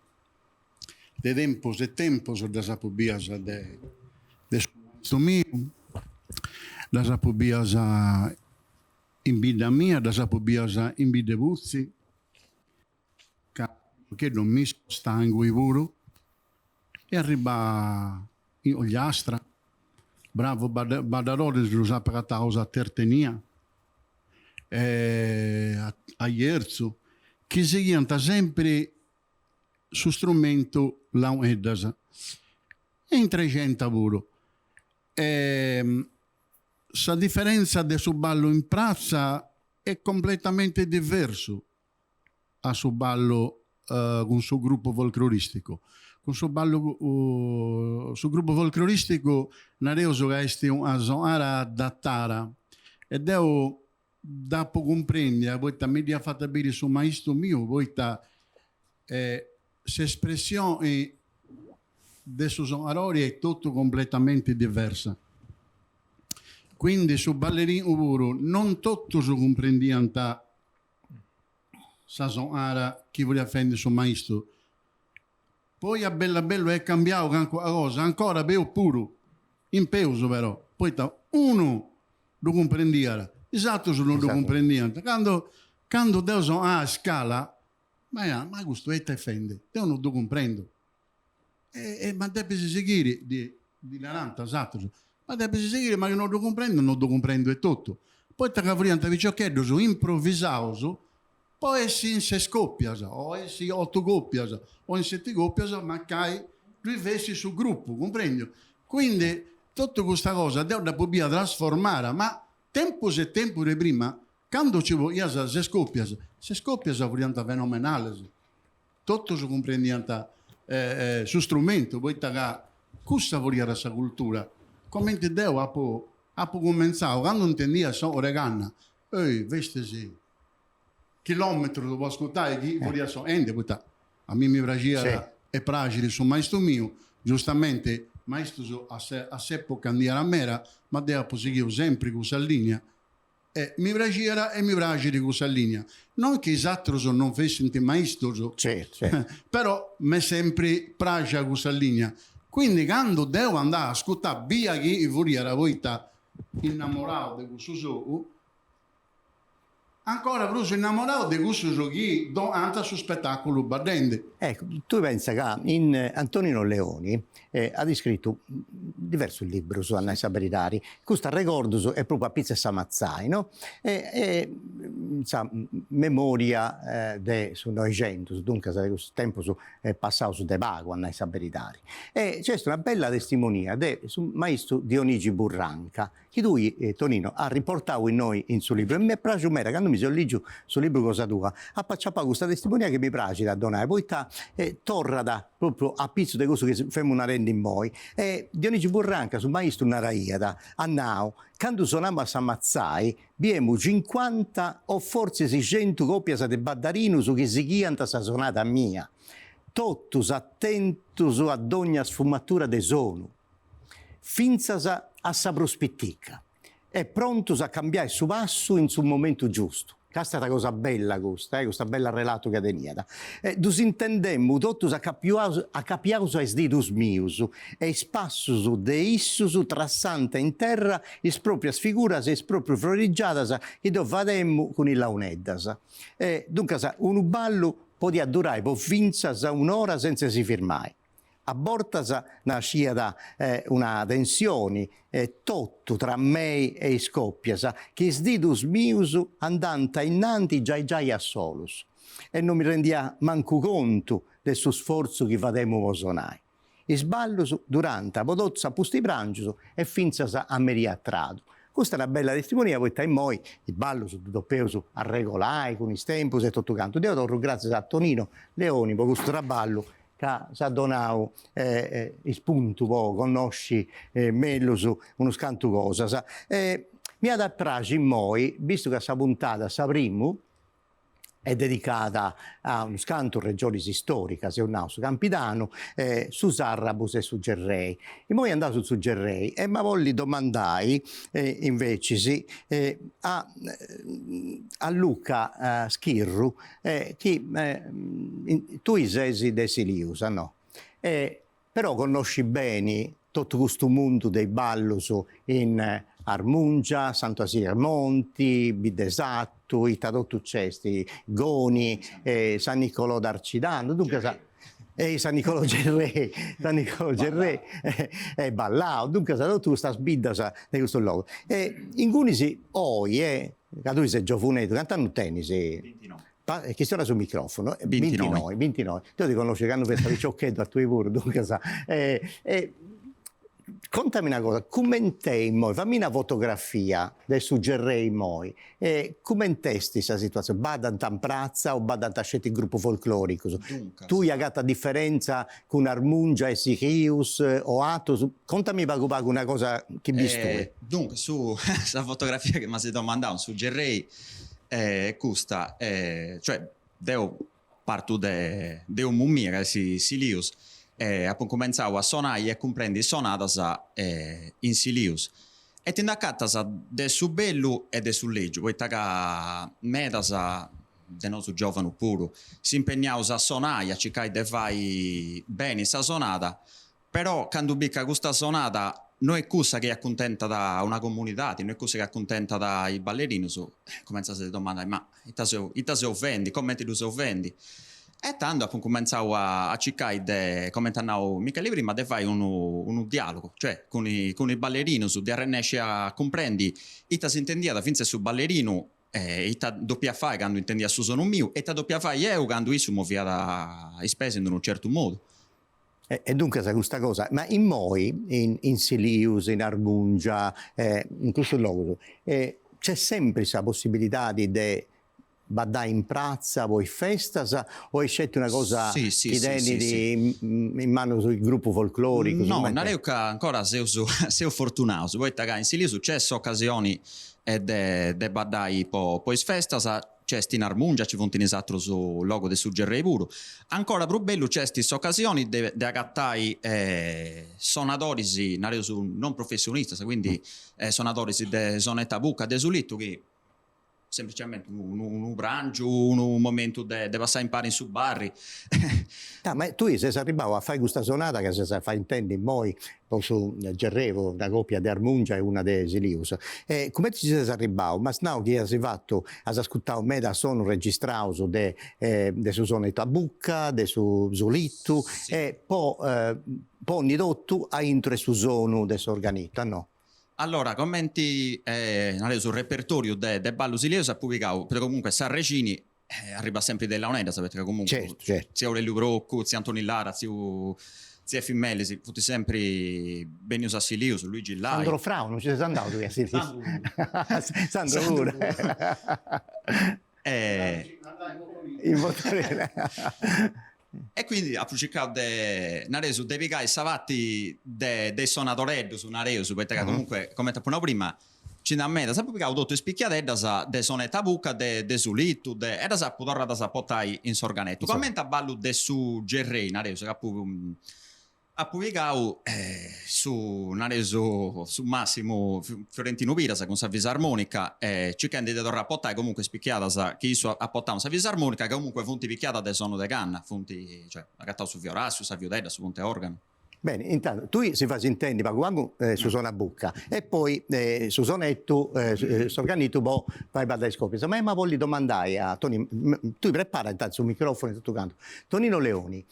de tempo e tempo sono da sapobia de sto mio, da sapobia in vita mia, da sapobia in vita buzzi, che non mi stanco i puro e arriva in Ogliastra, bravo badadore lo sa per la causa tertenia, a Ierzo, che si chiama sempre su strumento la Uneddas, e in 300 puro. La differenza del suo ballo in piazza è completamente diverso a suo ballo con il suo gruppo folcloristico. Con suo ballo sul gruppo folcloristico nareuso che è una zona adattata e devo dopo comprendere poi mi ha fatto bene su maestro mio poi l'espressione del suo sonarore è tutto completamente diversa, quindi su ballerino puro non tutto si comprendiamo sa sonara chi voleva fare su maestro. Poi a bello è cambiato la cosa, ancora più puro, in peso però. Poi uno lo comprendiera, esatto se non lo comprendiamo. Quando Dio sono a scala, ma questo è te fende, io non lo comprendo. Ma deve seguire di 40, esatto. Ma deve seguire, ma io non lo comprendo è tutto. Poi te cavriante dice che sono improvvisato, poi si in 6 scoppia, o si 8 coppia, o in 7 coppia, ma cai due vesti sul gruppo, comprendi? Quindi tutta questa cosa deve poter trasformare, ma tempo se tempo di prima, quando ci voglio 6 scoppia vogliono fenomenale. Tutto si comprende su strumento, poi cosa voglio questa cultura? Come ti devo a cominciare, quando non intendia sono oregana, veste sì. Chilometro dopo ascoltare chi voleva a me mi piaceva e piace su maestro mio, giustamente maestro a se può cambiare a mera, ma deve seguire sempre questa linea mi piaceva e mi piace di questa linea. Non che gli altri non fossero mai sto, certo. Però mi sempre piace questa linea. Quindi quando devo andare a ascoltare via che vorrei voi innamorato di questo gioco, ancora più sono innamorato di questo gioco che anta su spettacolo battente. Ecco, tu pensa che Antonino Leoni ha scritto diversi libri su Anna Saberitari. Questo ricordo è proprio a Pizza e Samazzai, no? Memoria su Novecento, dunque questo tempo passato su De Pago, Anna Saberitari. E c'è una bella testimonia sul maestro Dionigi Burranca, che lui, Tonino, ha riportato in noi in suo libro. E mi piace quando mi sono leggiuto sul libro Cosa Tua, ha pacciato questa testimonia che mi piace da donare. Poi torna da proprio a pizzo di questo che facciamo una renda in voi. Dionigi Burranca, su maestro Naraiada, a Nao, quando suoniamo a Samazzai, abbiamo 50 o forse 600 coppie di baddarino su che si chianta sa sonata mia. Totus attentus a ogni sfumatura de sono, finzas a sa prospettica, e prontos a cambiare su passo in su momento giusto. Questa è una cosa bella, questa bella relato che teniata. Dus intendemmo totus a capiaus a sdidus mius, e spassus de issus trassanta in terra is proprias figuras e is proprias florigiadas che do vademmo con i launeddas. Dunque, un ballo podia durare po' finzas un'ora senza si firmare. A bortas nascia da una tensione totto tra me e i scoppias, che sdidus mius andanta innanti già a solus. E non mi rendia manco conto del suo sforzo che vademo vosonai. I sballus durante a podozza pusti prangius e finzas a me riattrado. Questa è una bella testimonia, poi in moi il ballo su doppio a regolare con i tempos e tutto canto. Dio torno grazie a Tonino Leoni per questo traballo che si ha donato spunto, conosci meglio su uno scanto cosa. Mi ha dato piacere in moi, visto che questa puntata sapremo, è dedicata a uno scanto regioni storica, se un naso Campidano, su Sarrabus e su Gerrei. E poi andavo su Gerrei e mi voglio domandare invece a Luca Schirru, che tu sei de Silius, no? Però conosci bene tutto questo mondo dei ballos in Armungia, Santo Asir Monti, Bidesatto, Itadotto Cesti, Goni, San Nicolò d'Arcidano, dunque San Nicolò Gerrei, è Ballao, dunque tu sta sbidda di questo luogo. In Gunisi, che tu sei giovanetto, quanti anni tennis? 29. Che suona sul microfono? 29. 29. Tu ti conosci che hanno fatto il ciocchetto a tuoi pure, dunque sa. Contami una cosa, commentei moi, fammi una fotografia del suggerrei moi, commentesti questa situazione, badant a prazza o badant a scegliere il gruppo folclorico? Dunque, tu hai avuto differenza con Armungia e Sichius o Atos? Contami una cosa che visto. Dunque, su questa fotografia che mi si domandava, suggerei questa, cioè, devo parto de un mummia che si lius. Appunto cominciavo a suonare e comprendi sonatas in Silius e ti indacattas de su bellu e de su leggio poi taga medas de nostro giovane puro si impegnaus a suonare a cercare di fare bene sa sonata, però quando bicca questa sonata non è cosa che è accontenta da una comunità, non è cosa che è accontenta dai ballerini, comincia a si domandare ma ita se offendi, come ti si offendi? E tanto appunto cominciavo a cercare, come tannavo Michele prima, di fare un dialogo, cioè con i ballerini, di riesce a comprendere, ita si intendia finché su ballerino, ita doppia fare quando intendia su sono mio, e ita doppia fare io quando io muovia da spese in un certo modo. E dunque sa questa cosa, ma in moi, in Silius, in Armungia, in questo luogo, c'è sempre questa possibilità di badà in prazza, voi festas, o hai scelto una cosa sì, in mano sul gruppo folclorico? No, non è che ancora sei fortunato, poi in Sili successo occasioni de badai poi festas, c'è in Armungia, ci fonti esatto su logo del suggerrei puro. Ancora più bello c'è queste occasioni di agattai sonatori non professionisti, quindi sonatori di sonetta bucca, de sulitto che semplicemente un pranzo, un momento di passare in pari in su barri. Ma tu sei arrivato a fare questa sonata che si fa intendi poi su Gerrevo, una coppia di Armungia e una di Silius. Come ti sei arrivato? Ma snau che hai fatto, hai ascoltato me da sono registrato de su sonetto a bucca, de su Zulittu, sì. E poi ogni dotto a intro su sono de sorganita, no? Allora, commenti sul repertorio de ballo Silius ha pubblicato, perché comunque Sarrecini arriva sempre della Oneda, sapete che comunque certo. Zia Aurelio Brocco, zia Antoni Lara, zia Fimmellisi, tutti sempre Benius a Silius, Luigi Lai. Sandro Frau, non ci sei andato tu a Silius? Sandro pure. In motorina. E quindi ha cercato di devigare i savati dei sonatorelli su Nareus, perché comunque, come ti appunto prima, ci da me, sa pubblicato tutto spicchiadedda de sonetta buca, de Zulittu, e da sa putorra da sa potai in sorganetto. Commenta ballo de su Gerrei, Nareus, che ha pubblicato su Naresu, su Massimo Fiorentino Piras con sa fisarmonica, cercando di tornare a potai comunque spicchiata che io a potai sa fisarmonica che comunque funti picchiata de sono de canna, funti, cioè, agattato su Fiorassio, sa Viodella, su Ponte Organo. Bene, intanto tu si fa intendi, ma quando su suona bucca e poi su sonetto, sorganito, boh, vai a dare scopi. Ma voglio domandare a Toni, tu prepara intanto sul microfono e tutto canto. Tonino Leoni,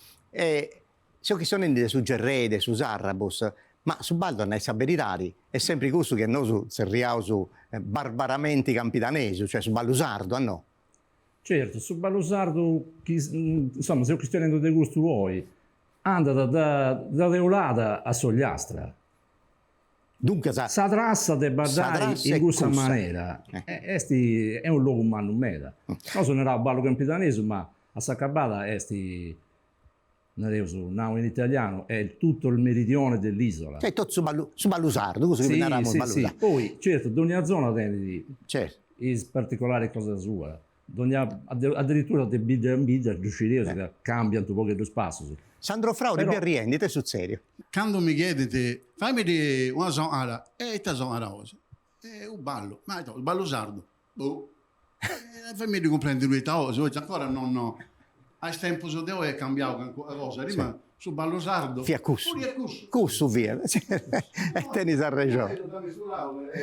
so che sono in su Gerrede, su Sarrabos, ma su Baldo non è saberitari, è sempre questo che noi su serriamo su barbaramente campidanesi, cioè su Ballusardo, no? Certo, su Ballusardo, insomma, se ho tenendo dei gusti vuoi, anda da Deolada a Sogliastra. Dunque, sa trassa de badare in questa maniera, è un luogo umano meda. Non sono un ballo campidanese, ma a Saccabada in italiano è tutto il meridione dell'isola. Cioè tutto su Ballusardo, così sì, sì. Poi certo, ogni zona tiene in particolare cosa sua. Addirittura de bidda in bidda che cambiano un po' lo spazio. Sandro Frau di Berriendi, te sul serio. Quando mi chiedete, fammi una sonata, sta sonata cosa? È un ballo, ma il ballo sardo. Fammi comprendere lui cosa, ancora non... A tempo so devo è cambiato la cosa, prima su ballo sardo. Fia cussu via. E tenis a ragione.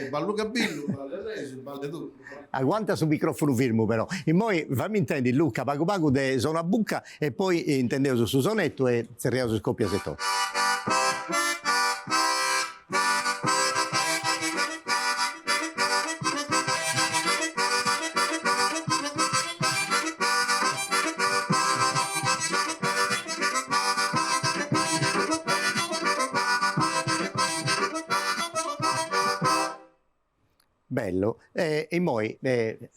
Ballo cabillo, ballo reso, ballo tutto. Aguanta su microfono firmo però. E poi fammi intendi Luca, pago de sono a bucca e poi intendevo su sonetto e serriamo su scoppia setto. Bello, e poi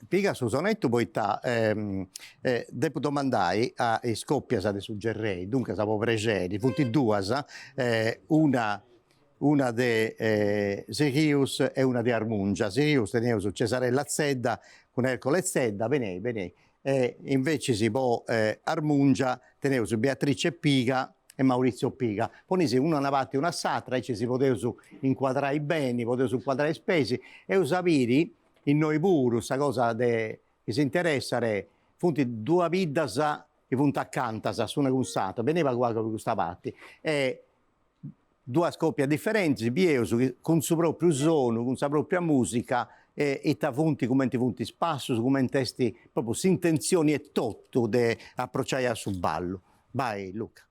piega su sonetto poi devo domandare a scoppia su Gerrei, dunque siamo precedi, tutti due, una di Sirius e una di Armungia. Sirius teniamo su Cesarella Zedda con Ercole Zedda, bene, e invece si può Armungia tenevo su Beatrice Piga e Maurizio Piga. Poi se uno avanti una satra e ci si poteva inquadrare i beni, poteva inquadrare le spese e usaviri in noi pure questa cosa che si interessa funti due vidas che funti accanto su una consata, veniva qua con questa parte e due scoppie differenti, con suo proprio suono, con sua propria musica e ta funti come ti funti spasso, come testi proprio si intenzioni e tutto di approcciare sul ballo. Vai Luca.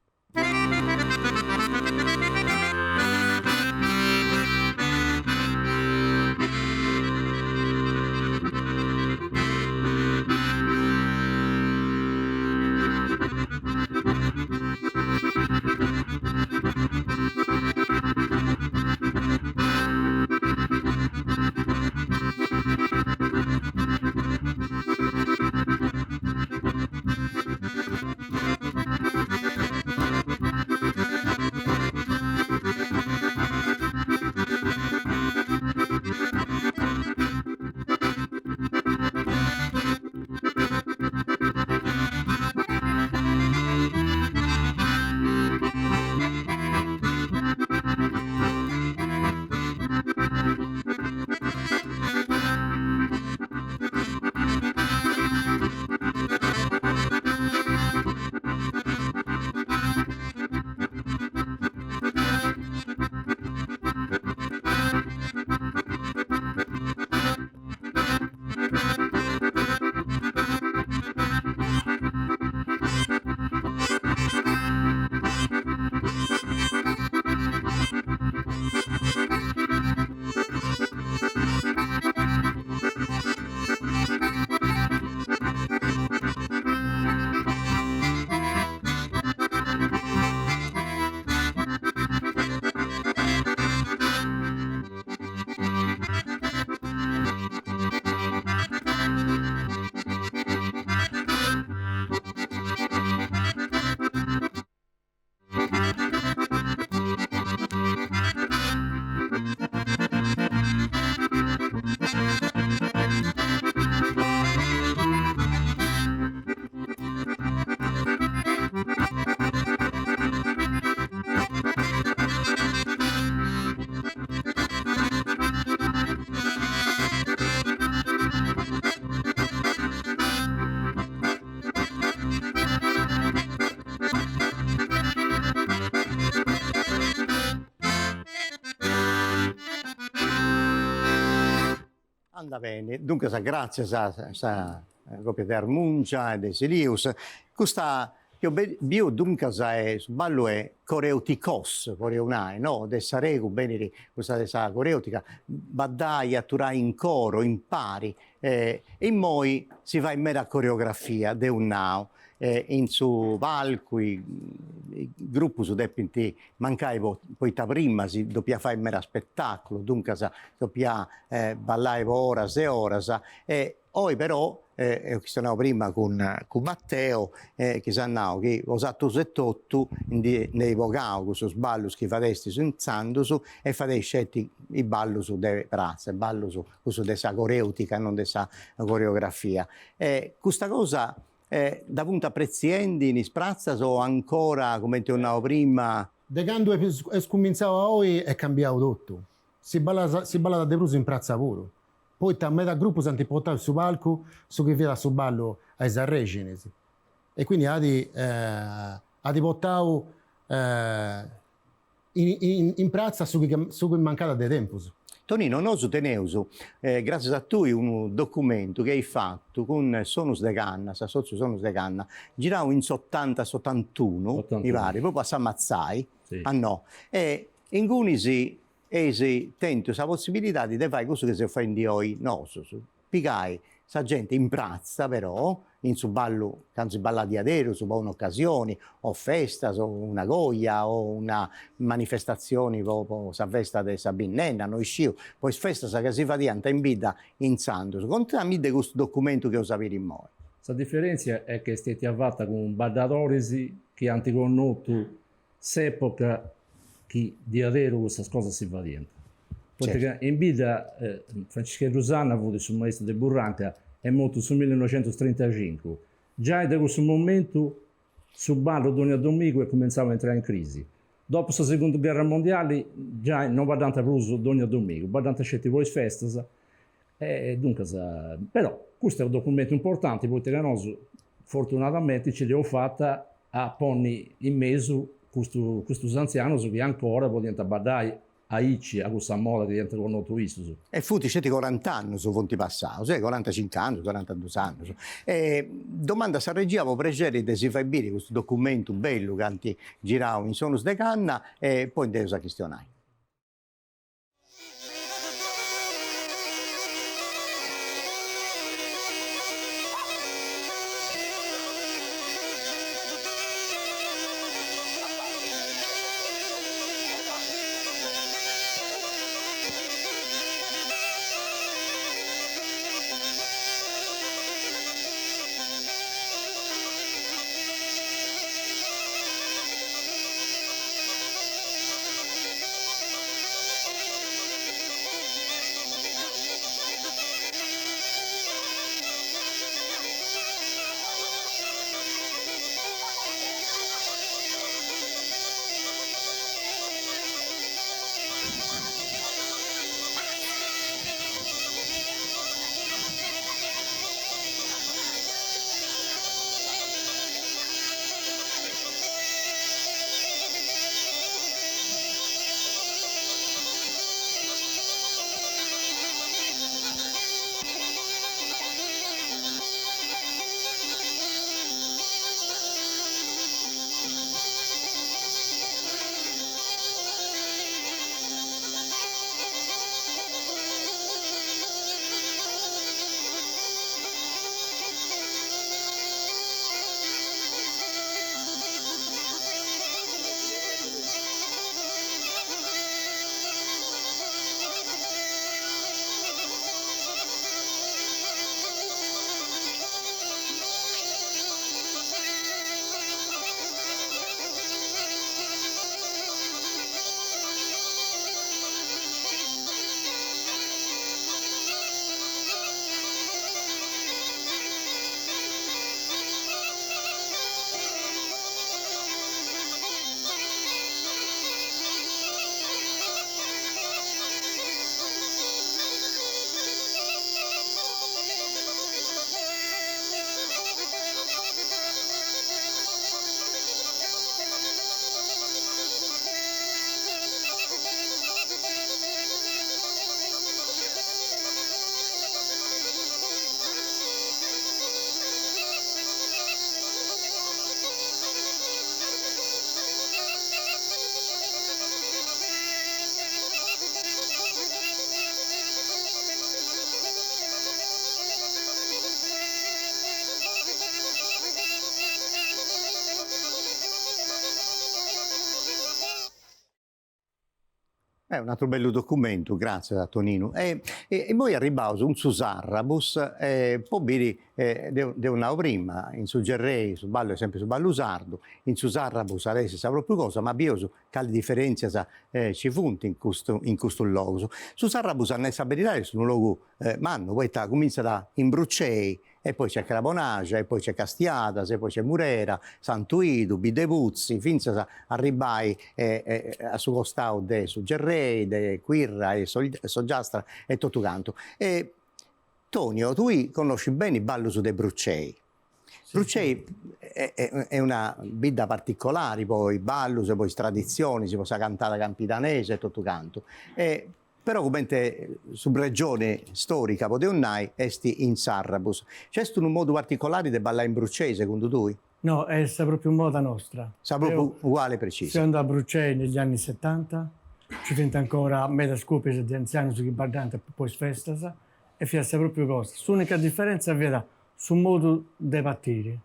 Anda bene, dunque grazie a proprio di Armuncia e di Silius, questa bio dunque su ballo è coreuticos, coreunai, no? De saregu, bene, questa dessa coreutica, baddai, atturai in coro, in pari, e in moi si va in mera coreografia, de un nao. In su palco i gruppi su depinti mancai poi ta prima si doppia fare in mera spettacolo dunque doppia ballare oras e oras e poi però questo prima con Matteo che sanno che osato settotto nei vocao questo sballo che faresti su inzando su e farei scetti i ballo su de prazze ballo su questo dessa coreutica non dessa coreografia questa cosa da punta preziendi in sprazza o ancora come ti ho prima da quando è scominciato a oggi è cambiato tutto si balla da Debruso in prazza pure poi a metà gruppo si portato su palco su che vede su ballo ai Sarregini e quindi ha di portato in prazza su che mancata di tempo. Tonino, noi teneuso, grazie a tu, un documento che hai fatto con Sonus de Canna, Sasozio Sonus de Canna, giravo in 80-81, i vari, proprio a Sammazzai, sì. No, e in cui si tenti la possibilità di fare questo che si fa in Dio nostro, pigai sa gente in prazza però, in su ballo, quando si balla di adero, su un'occasione, o festa, o una goia, o una manifestazione, o sa festa di Sabinnenna, noi sciu, poi festa sa che si fa di anta in vita in santo. Contami di questo documento che ho saputo in noi. La differenza è che stiamo fatta con ballatori che hanno conosciuto s'epoca che di adero questa cosa si fa dentro. Certo. In vita Francesco Rosanna ha avuto sul maestro del Burranca è morto sul 1935. Già da questo momento sul ballo Dona Domingo cominciava a entrare in crisi. Dopo la seconda guerra mondiale già non va tanto più Dona Domingo, va tanto scetti voi feste. Dunque, però questo è un documento importante perché noi fortunatamente ce l'abbiamo fatta a porre in mezzo questi anziani che ancora vogliono badare a Icci, a questa moda che diventa con noto visto. E fu ti 40 anni su fonti passati, 45 anni, 42 anni. Domanda se regia può pregere di si fare bene questo documento bello che anti giravo in Sonus de Canna e poi devo sa questionare. È un altro bello documento, grazie a Tonino. E poi arriviamo su un Sarrabus, poi vedi, devo andare prima, in su Gerrei, su ballo, sempre su ballo sardo, in su Sarrabus adesso sa proprio cosa, ma bioso, quale differenza ci funti in questo luogo. Su Sarrabus a sapere su un luogo, manno, poi comincia da Imbruccei, e poi c'è Carabonagia, e poi c'è Castiadas, e poi c'è Murera, Santuidu, Bidevuzzi, finza a arribai a su costau su Gerrei, de Quirra e Soggiastra e tutto canto. E Tonio, tu conosci bene i ballo su De Bruccei. Sì, Bruccei è una bidda particolare, poi ballo, poi tradizioni, si può cantare campidanese e tutto canto. Però come su regione storica Podeonnai esti in Sarrabus. C'è un modo particolare di ballare in Bruccei secondo tu? No, è proprio moda nostra. Sa proprio uguale preciso. Sono andato a Bruccei negli anni 70, ci sento ancora meta scopese di anziani su chi bardante poi festasa e fiassa proprio cosa. L'unica differenza è sul modo di partire.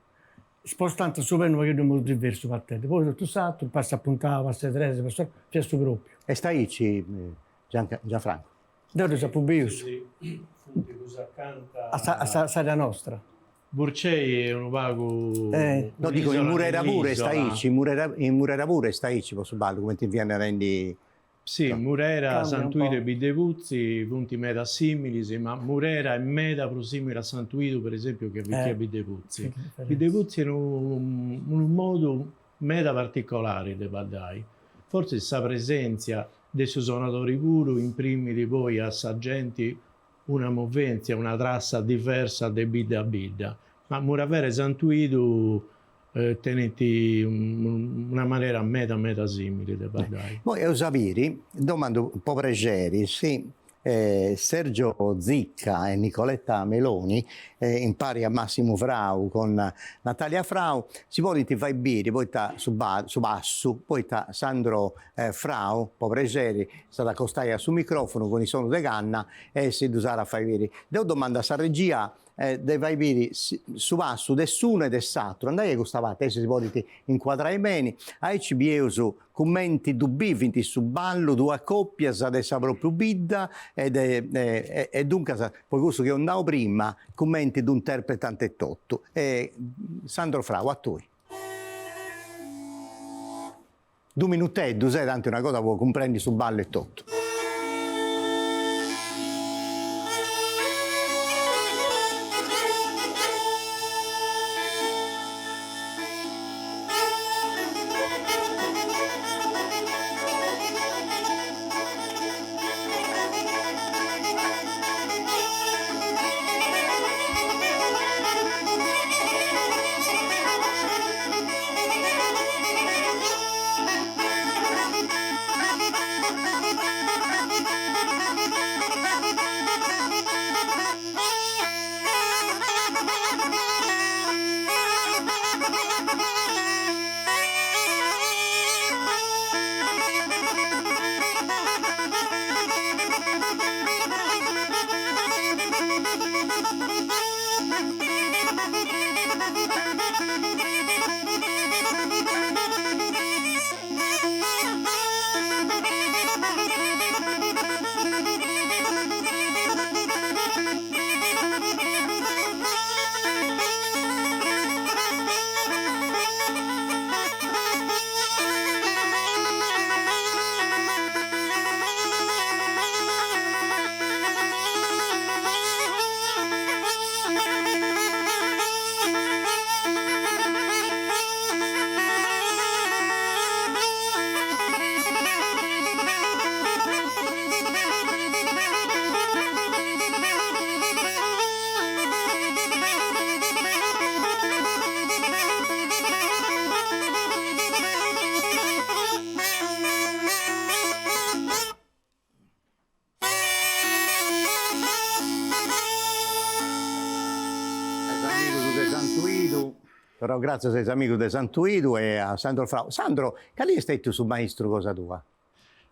Spostando su per un modo diverso partire. Poi tutto satto, passa a puntare, passa a Teresa, passa proprio. E stai Gianfranco? Dove c'è Pubius? A Saria Nostra. Burcei è un vago... no, dico in Murera pure staici, in Murera pure staici, posso ballo, come ti viene rendi... Sì, no. Murera, Santuido e Bidevuzzi, punti meta simili, ma Murera è meta prosimile a Santuido, per esempio, che a Bidevuzzi. Bidevuzzi è un modo meta particolare di ballare. Forse questa presenza dei suonatori puro imprimi poi a Sargenti una movenza, una trassa diversa di bidda a bidda. Ma Muravere e Santuido teneti una maniera meta simile di ballare. Poi Eusaviri, domando un po' pregeri, sì. Sergio Zicca e Nicoletta Meloni in pari a Massimo Frau con Natalia Frau si può dire fai biri poi su basso poi Sandro Frau povregeri stata accostata sul microfono con i suoni de canna e si usare a fai biri. Devo domandare a regia dei vai biri su basso dessuno e dess'altro andai che costavate se si può dire inquadrare bene a CBEusu commenti dubbivinti su ballo due coppie adesso proprio bidda e dunque poi questo che ho andato prima commenti d'un interpretante e tutto Sandro Frau a tu 2 minuti e 2 sei tanto una cosa può comprendi su ballo e tutto. Però grazie a sei amico di Santuido e a Sandro Frau. Sandro, qual è stato su maestro cosa tua?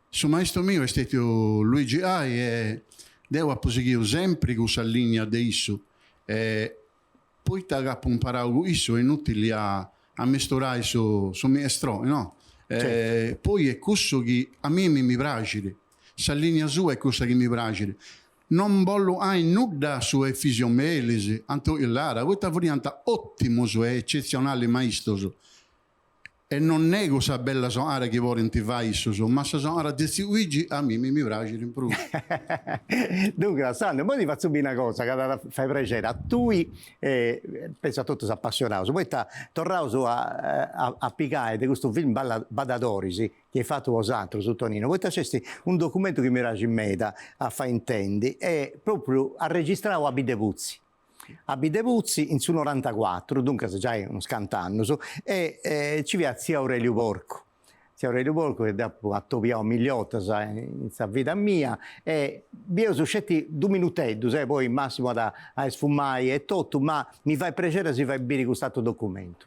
Su maestro mio è stato Luigi Ai e devo apposare sempre questa linea di isso. Poi ti ho imparato isso, è inutile a mesturare su maestro, no? Certo. Poi è questo che a me mi piace. sa linea sua è cosa che mi piace. Non voglio nulla su fisiomelisi, anto illara, questa variante ottimo, è eccezionale maestro. E non nego questa bella sonora che vorrei vai, ma questa sonora di Luigi a me mi piace in più. Dunque, Alessandro, poi ti faccio una cosa che fai piacere. A tu, penso a tutti si appassionato, poi tornato a piccare di questo film Badadoris che hai fatto vosaltro su Tonino, poi c'è un documento che mi piace in meta a fare intendi e proprio a registrare a Bidevuzzi. A Bidevuzzi in su 94, dunque già è uno scant'anno, e ci vede zia Aurelio Porco. Zia Aurelio Porco che dopo ha topiato migliotta in questa vita mia e io sono scetti 2 minuti, poi massimo da sfumare e tutto, ma mi fa piacere se fai bene questo documento.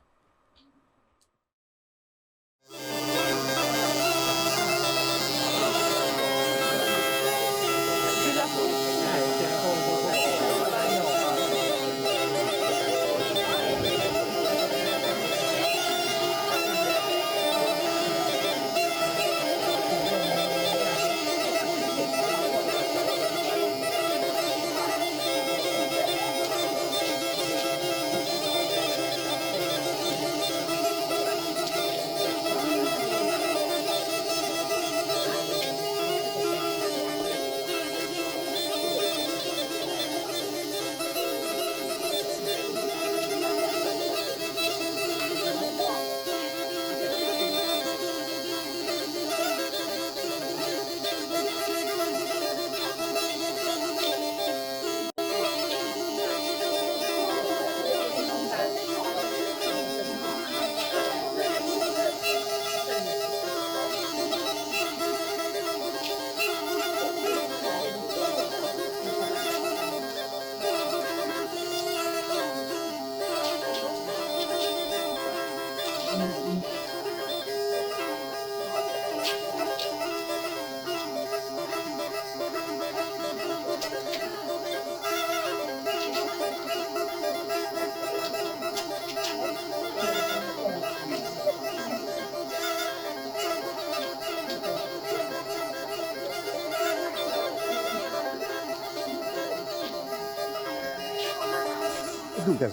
Dunque,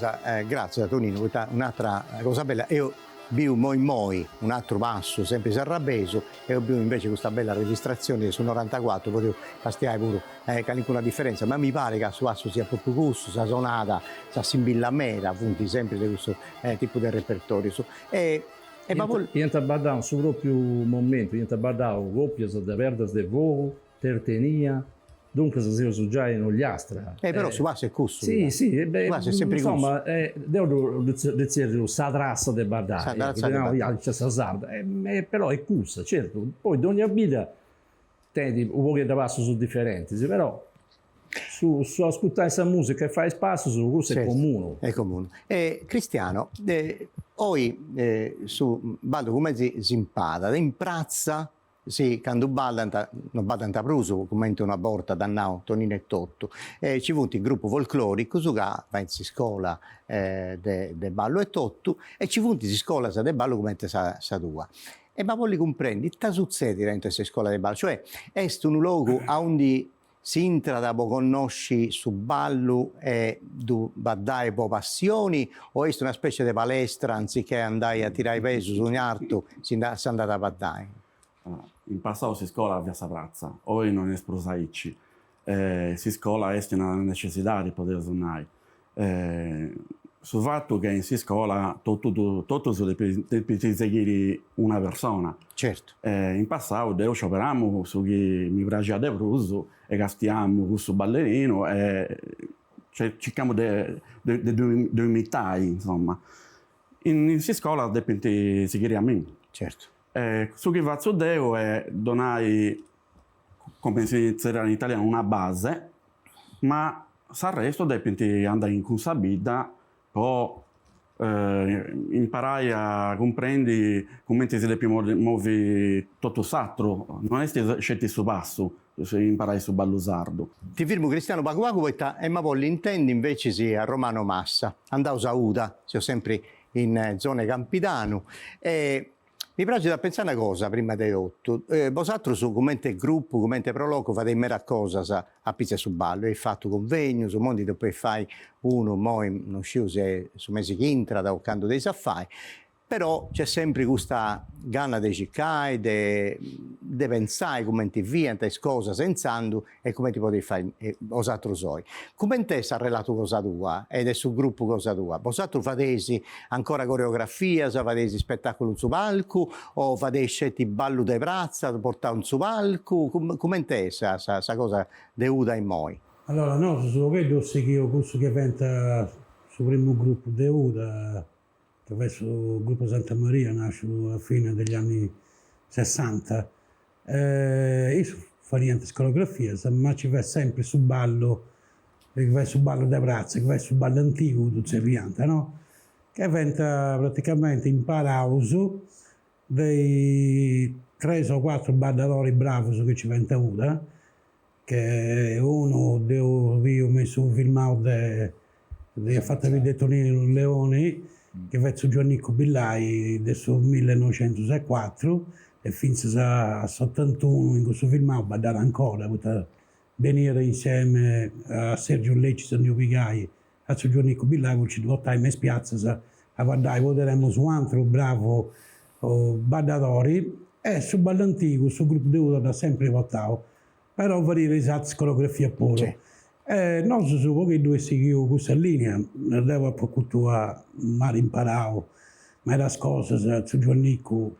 grazie a Tonino, un'altra cosa bella. Io vivo moi, un altro passo, sempre Sarrabeso, e ho invece questa bella registrazione su 94, potevo pastiare pure una differenza, ma mi pare che a suo passo sia proprio gusto, sa sonata, sa simbilla mera, appunto, sempre di questo tipo di repertorio. Niente badau su proprio momento, niente badau, coppia da verdas de vogo, tertenia. Dunque se io so già in Ogliastra. Però su Vaso è cusso. Sì, è sempre insomma, devo dire sa trassa del Bardai, c'è sa sarda, però è cussa, certo. Poi ogni abita tendi un po' che da passo sono differenti, però su ascoltare questa musica e fare spazio su questo è comune. È comune. Cristiano, oggi su Baldo come si impara, in prazza. Sì, quando ballano, non ballano pruso, come una volta da now, Tonino e Totto. Ci fu un gruppo folclorico, che va in scuola de ballo e Totto, e ci fu in scuola de ballo come sa tua. E ma voglio comprendere, che succede dentro questa scuola de ballo? Cioè, è un luogo dove si entra da conosci su ballo e baddai po' passioni, o è una specie di palestra, anziché andare a tirare peso su un arto, si è andata a baddai? In passato si scuola a Via Savrazza, oggi non è sprosaici. Si scuola è una necessità di poter suonare. Sul fatto che in si scuola tutto su deve seguire una persona. Certo. In passato noi operiamo su chi mi piace ad Evruso e gastiamo questo ballerino e cerchiamo di imitare, insomma. In si scuola deve seguire a me. Certo. Su che faccio devo è donare, come si dice in italiano, una base, ma il resto deve andare in consabida o imparare a comprendere come si deve muovere tutto l'altro, non è scetti su passo, se imparare su ballo sardo. Ti firmo Cristiano Bacuacu e ma poi l'intendi invece sì a Romano Massa, andavo a Uda, sono sempre in zone Campidano. Mi Mi piace da pensare una cosa prima di tutto. Vosotros su come gruppo, come proloco fate mera cosa a Pizza su Ballo, hai fatto convegno, su mondi dopo fai uno, poi non so se su mesi che entra da canto dei saffai. Però c'è sempre questa gana di ciccare, di pensare come ti via, queste cose, senzando e come ti potevi fare osatro soi. Come te si è relato cosa tua ed è sul gruppo cosa tua? Vosotros fate ancora coreografia, fate spettacolo su palco o fate scetti ballo dei braccia, portare un su palco? Come te questa cosa deuda in moi? Allora, no, su quello che io penso che diventa il primo gruppo deuda. Verso il gruppo Santa Maria nasce a fine degli anni 60. Io fa niente coreografia, ma ci va sempre su ballo, che va su ballo da braccia, che va su ballo antico, tutto riante, no? Che diventa praticamente imparato dei 3 o 4 ballatori bravi che ci venta uda, che uno io ho messo un filmato ha fatto vedere Tonino Leoni, che va su Giannico Billai adesso 1964 e fino a 71 in questo film ho badato ancora, potrà venire insieme a Sergio Lecci e New Pigai a su Giannico Billai, ci votai in spiazza a guardare, voteremo su un altro bravo badatori e su ballo antico, su gruppo di Uda da sempre votato, però varie esatti coreografia pure. Sì. Non so su che due seguivo questa linea, devo potuto male imparato, ma era cose su Giannico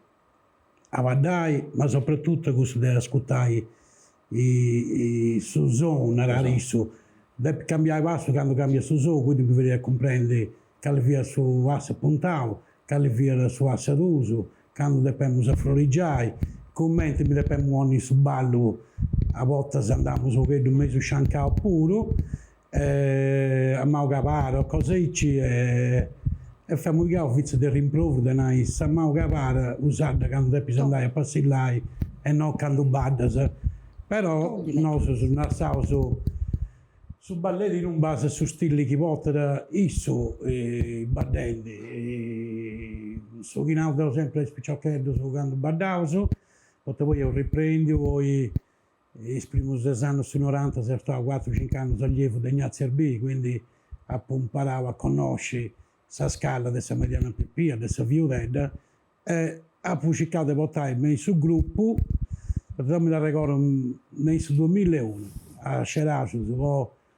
a guardare, ma soprattutto questo devo ascoltare su zona, era riso, devo cambiare passo quando cambia su zona, quindi mi vedere a comprendere che via su asse puntavo, che via su asse d'uso, quando dobbiamo a florigiare, commenti mi dobbiamo ogni su ballo. A volte andiamo su quello mezzo sciancao puro, a Maugavara, così e facciamo il vizio del rimprovero, di noi a Maugavara usare quando devi andare a passare e non quando badda. Però noi siamo su balletti non base su stili che votano isso i battenti. Su Chinaudo sempre spiccioccheddo su quando baddavo, poi io riprendo, poi esprimo 10 anni su 90, se stavo 4-5 anni allievo di Ignazio Erbi, quindi imparavo a conoscere questa scala della Mediana Pipia, della Violetta, e ho cercato di votare sul gruppo, mi la ricordo nel 2001, a Ceraso,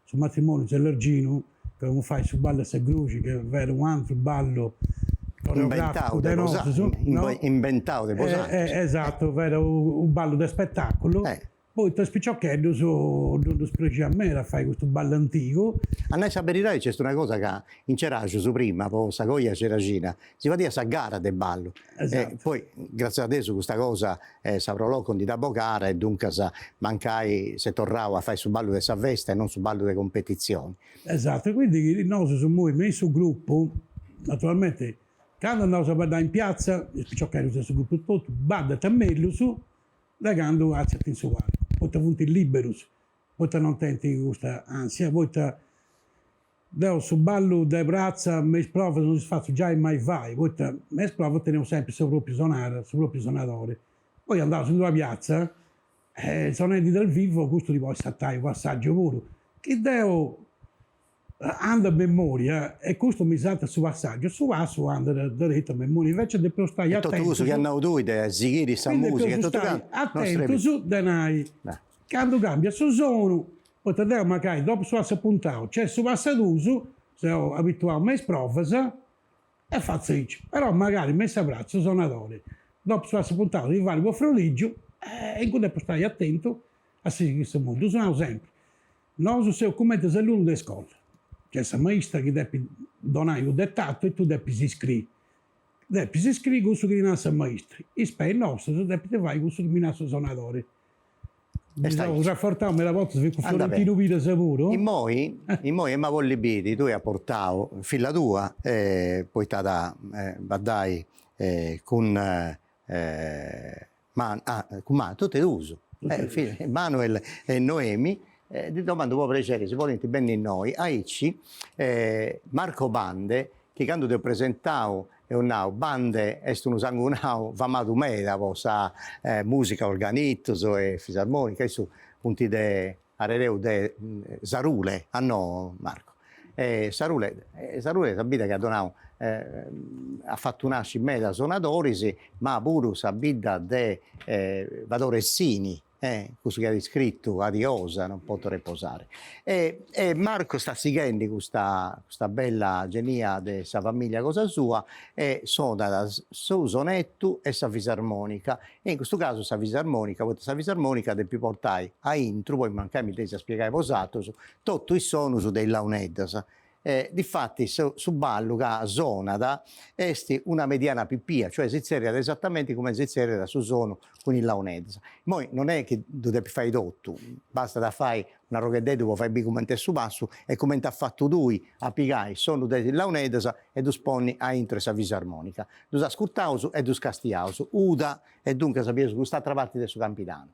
sul matrimonio dell'Ergino, che mi fai su ballo a Gruci, che era un altro ballo inventato di posare. Esatto, era un ballo di spettacolo. Poi ti spiccioccheddo non spregi a me a fare questo ballo antico. A noi sapere c'è una cosa che in Ceraggio su prima, poi Sagoglia Ceragina, si va a questa gara del ballo. Esatto. Poi grazie a Dio questa cosa saprò con di da bocare e dunque mancai se tornavo a fare su ballo di Savesta e non su ballo di competizioni. Esatto, quindi noi siamo messo sul gruppo, naturalmente quando andavo a guardare in piazza, spiccioccheddo questo gruppo tutto, bada a me su, da quando a certi insuari. Poi ti avuti liberus, poi non tenti questa ansia, poi devo su ballo delle braccia, mi sprova non si fa già mai vai, poi mi sprova tenevo sempre sul proprio suonatore. Poi andavo sulla piazza, suonati dal vivo, questo di poi saltare un passaggio pure, che devo andare a memoria e questo mi salta su passaggio, su passo andare a memoria, invece di stare attento. E tu che hanno due, zigiri, sa musica, tutto attento su denai. Quando cambia su sono, poi te devo magari dopo su passo puntato, c'è su passo d'uso, se ho abituato a me sprovvesa e faccio isso. Però magari messo a braccio suonatore, dopo su passo puntato di fare un froligio e in cui devo stare attento a questo mondo. Suonavo sempre. Non so se come te sei l'uno delle scuole. C'è questa maestra che deve donare il dettato e tu devi iscrivere. Devi iscrivere questo che rinasce a maestra. E poi il nostro, tu devi fare questo che rinasce a suonatore. Bisogna rafforzare la volta se Fiorentino Vita sicuro. In moi ma voglio bere, tu hai portato figlia tua, poi tata badai con tutte uso. Manuel e Noemi. Ti domando un po' piacere, se volete bene in noi, Aici, Marco Bande, che quando ti presentavo e bande est un sangunao famatu meda, sa musica organittos e fisarmonica, su punti de arereu de Sarule, no Marco. Sarule sabida che Adonau ha fatto nascere meda sonadoris, ma pure sabida de Vadoressini, questo che ha descritto adiosa, non posso riposare. E Marco sta seguendo questa bella genia di sua famiglia, cosa sua, e suona su sonetto e sa fisarmonica. E in questo caso sa fisarmonica devi portare a intro, poi mancami a spiegare posato, tutto il suono dei launeddas. Difatti su ballo che sonada è una mediana pipia, cioè si zerra esattamente come si zerra su suono con il launeddas. Poi non è che tu devi fare tutto, basta da fare una roghedetta, puoi fare come su basso e come ti ha fatto lui a piegare il suono del launeddas e tu sponni a intro esa fisarmonica. Tu ascoltaus e tu scastiaus, uda e dunque sappiamo che sta tra parte del suo campidano.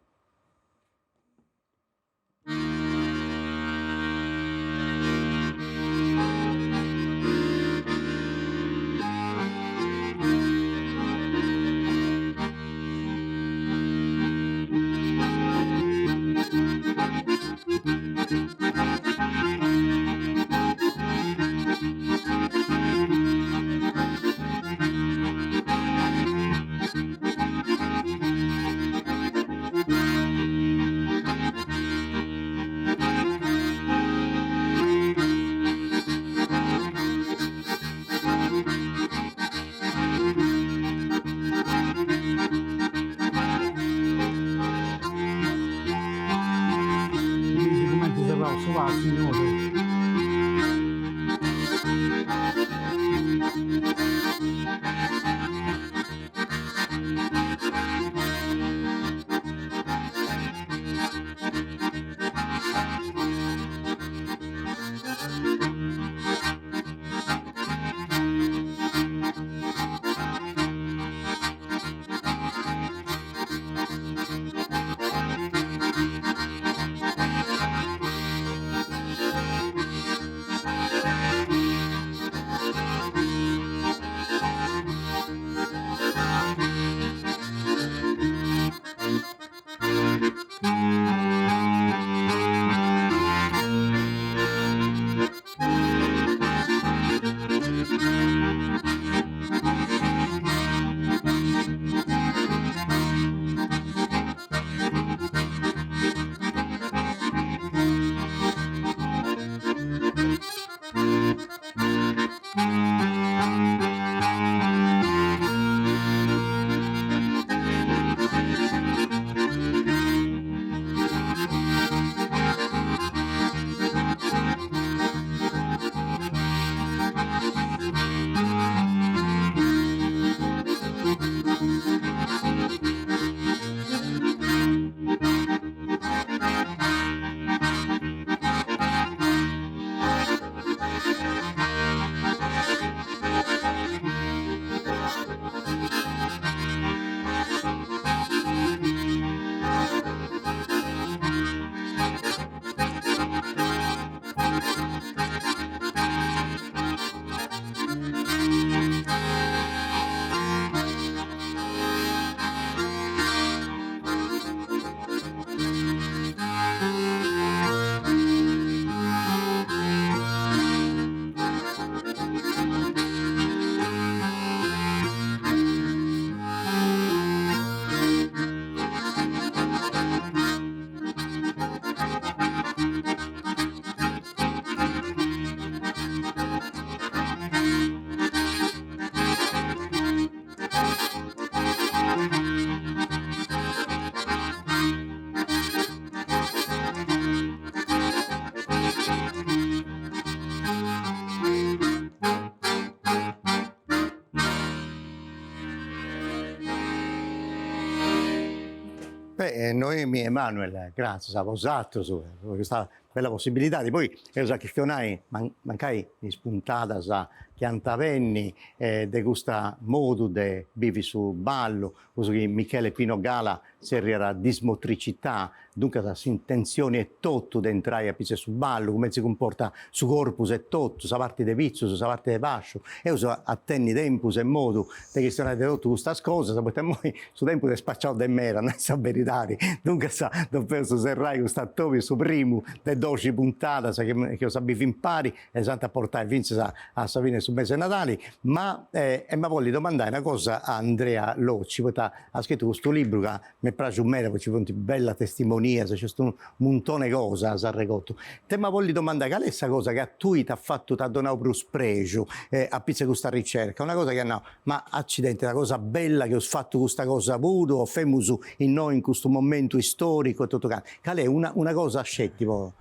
Noemi Emanuel, grazie, stavo usato su questa bella possibilità. Poi io so che mancai in spuntata sa chiantavenni de questa modo de bivi su ballo, uso che Michele Pino Gala serra dismotricità, dunque la intenzione è tutto di entrare a pizze su ballo, come si comporta su corpus è tutto, sa parte de vizio, sa parte de vascio, e uso attenni tempus e modo di gestionare tutto questa cosa, sapete noi su tempo di spacciato de mera, non sa verità, dunque sa, dopo su serrai questo attore su primo de 12 puntate, sa che io sapevo in pari, e santa portare vince a Savine su mese Natale, ma voglio domandare una cosa a Andrea Locci, perché ha scritto questo libro che mi piace un mera, perché c'è una bella testimonia, c'è un montone di cose a Regotto. Te ma voglio domandare, qual è questa cosa che a tu ti ha fatto, ti ha donato più spregio a pizza questa ricerca? Una cosa che no, ma accidente, una cosa bella che ho fatto questa cosa pure, o femusu in noi in questo momento storico e tutto quanto. Qual è una cosa scettico?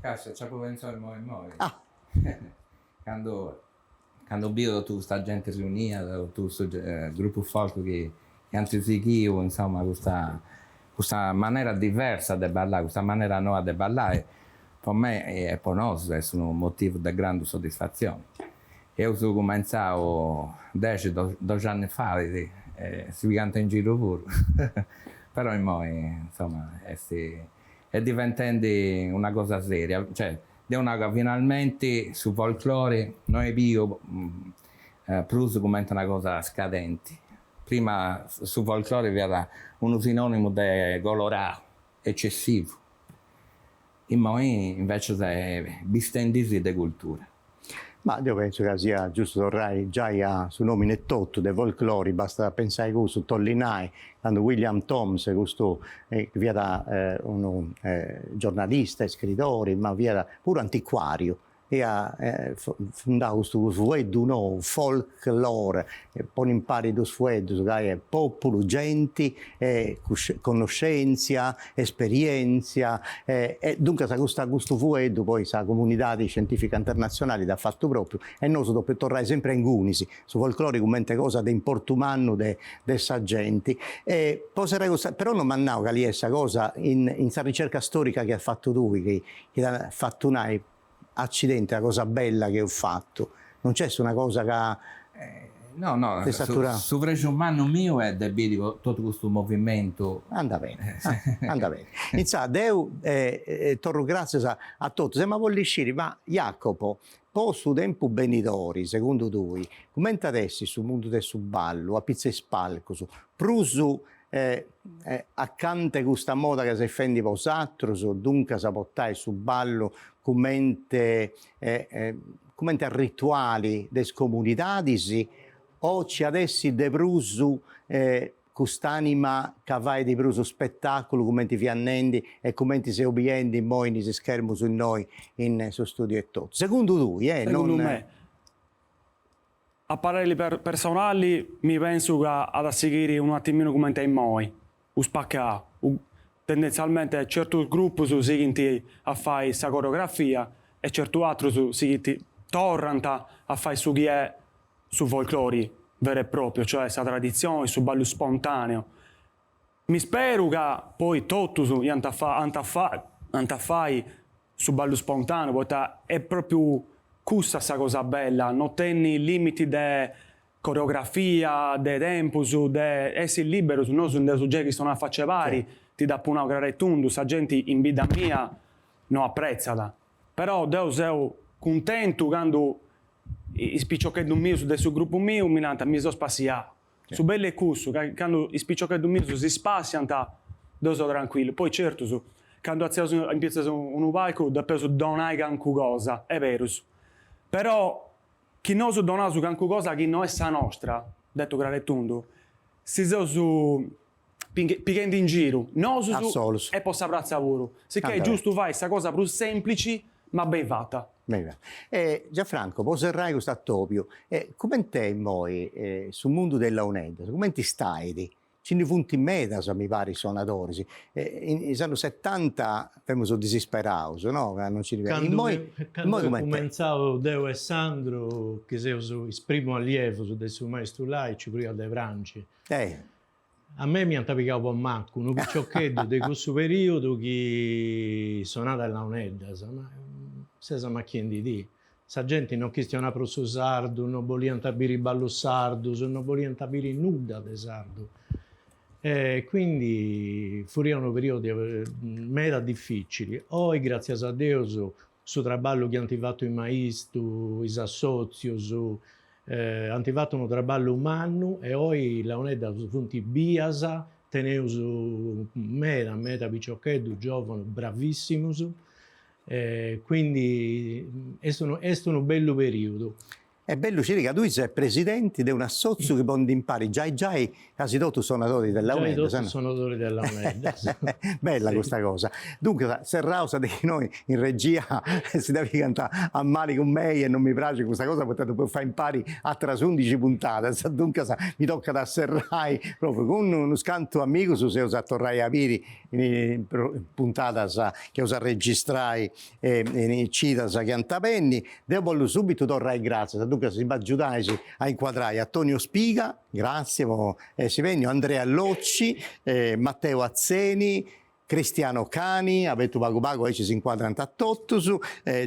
Cazzo, ci può pensare quando vedo tutta questa gente riunita, tutto questo gruppo folk che anzi io, insomma, questa maniera diversa di ballare, questa maniera nuova di ballare, per me è per noi è un motivo di grande soddisfazione. Io sono cominciato 10-12 anni fa, si canta in giro pure, però insomma è diventando una cosa seria, cioè finalmente su folklore noi più come una cosa scadente. Prima su folklore era un sinonimo di colorado, eccessivo. E noi invece è bistendisi di cultura. Ma io penso che sia giusto tornare già su nome tutto dei folclori, basta pensare a su Tollinai, quando William Thoms, questo via da uno giornalista e scrittore, ma via da pure antiquario, e ha fondato questo fueddo nuovo, folklore, pone in pari dos fueddos, che è popolo, gente, conoscenza, esperienza, e dunque questo fueddo poi sa comunità scientifica internazionale ha fatto proprio, e noi dobbiamo tornare sempre in unisi, su folklore come cosa di importo umano de sa gente. Però non mannavo che lì è questa cosa in questa ricerca storica che ha fatto tu, che ha fatto un'ai accidente, la cosa bella che ho fatto, non c'è una cosa che no, su Fregio umano mio è debito tutto questo movimento. Anda bene. Insomma, Deu torro grazie a tutti. Se ma voglio uscire, ma Jacopo, poi su tempo benitori, secondo lui, come adesso sul mondo del subballo, a pizza e spalco, prusu accanto a questa moda che si fendi posatro, dunque si portare sul ballo come rituali des comunitadisi, o ci adesso de brusu quest'anima che va di brusu spettacolo come ti fiannendi e come ti sei obbiendi mo in si schermo su noi in suo studio e tutto. Secondo lui, secondo me, a pareri personali mi penso che ad seguire un attimino come te in noi, o spacca, tendenzialmente certo gruppo su seguenti a fare questa coreografia e certo altro su seguenti tornano a fare su chi è su folklore vero e proprio, cioè questa tradizione, su ballo spontaneo. Mi spero che poi tutto su fai su ballo spontaneo, perché è proprio questa cosa bella, non tenni limiti di coreografia, di tempo, di essere libero, non su dei soggetti che sono a facce vari, ti dà una graretundu, sa gente in vita mia non apprezza. Però devo essere contento quando i spicciochetti mio su del suo gruppo mio mi sono spaziato. Su belle cusso, quando i spicciochetti mio si spaziano, devo essere tranquillo. Poi certo, quando in piazza su un palco, da peso donai anche cosa, è vero. Però chi non si dona su anche cosa che non è sa nostra, detto graretundu, si su pigliando in giro, non su e possa abbracciare pure. Sicché è giusto fare questa cosa più semplice, ma ben fatta. Gianfranco, poserrai questo attopio. Come te moi sul mondo della UNED? Come ti stai? Ci ne funti in meta, mi pare, i suonatori. Negli anni 70 siamo disperati, no? Non ci quando ho cominciato Deo e Sandro, che sei il primo allievo del suo maestro laici, prima dei Franci. A me mi hanno picato un macco, un picciochetto di questo periodo che suonava alla Unedda, ma se sa macchina di te. Sa gente non questiona pro su sardo, non vogliano capire il ballo sardo, non vogliano capire nulla di sardo. Quindi furono periodi mega difficili. Oggi, grazie a Dio, su traballo che hanno fatto i maestri, i associ, hanno fatto un traballo umano e oggi la Unedda sono biasa, tenevo meta picciochetto, giovane, bravissimo. Quindi è un bello periodo. È bello che tu sei presidente di un assozio che può impari già quasi tutti suonatori della Unedda. Suonatori della Unedda. Bella questa cosa. Dunque, se Rausa di noi in regia si deve cantare a male con me e non mi piace questa cosa, potete poi fare impari a tras 11 puntate. Dunque mi tocca da serrai proprio con uno scanto amico su se usa torrai a piri in puntata che usa registrai in citas che antapenni. Devo subito torrai grazie. Dunque si va a inquadrare Antonio Spiga, grazie, Sivegno, Andrea Locci, Matteo Azzeni, Cristiano Cani, Abetu Bago ci si inquadrano a Tottusu,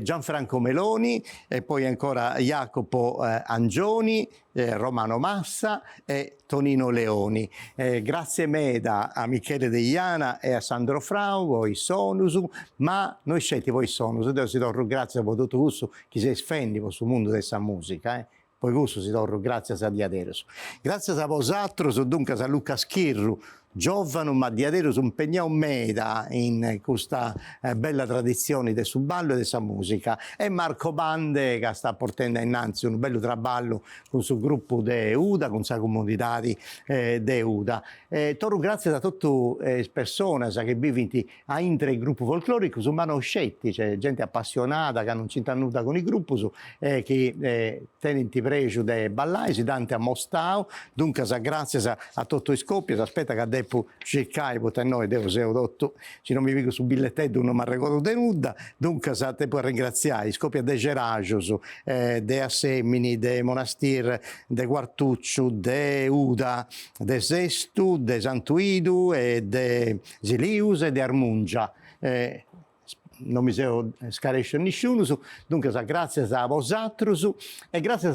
Gianfranco Meloni, e poi ancora Jacopo Angioni, Romano Massa e Tonino Leoni. Grazie meda a Michele Deiana e a Sandro Frau, voi sonusu, ma noi scelti voi sonusu, devo si torno grazie a tutto questo chi si sfendi sul mondo della musica, poi questo si torno grazie a Diaderos. Grazie a vosotros, dunque a Luca Schirru, giovane ma Diaderos impegnato meda in questa bella tradizione del ballo e della musica, e Marco Bande che sta portando innanzi un bello traballo con il suo gruppo de Uda, con la sua comunità de Uda. Torno grazie a tutte le persone che vivono a intra il gruppo folclorico, ma non scetti, c'è gente appassionata che non c'entra nulla con i gruppi, che tengono preso de ballare, si danno a Mostau, dunque grazie a tutto i scoppi, aspetta che devo cercare, perché noi devo se ho detto, se non mi dico su bigliettetto non mi ricordo di nulla, dunque te puoi ringraziare, scoppi de Geragios, de Assemini, de Monastir, de Quartuccio, de Uda, de Sestu, de Santuidu, e de Zilius e de Armungia. Non mi sono scaresciuto nessuno, dunque grazie a vosotros e grazie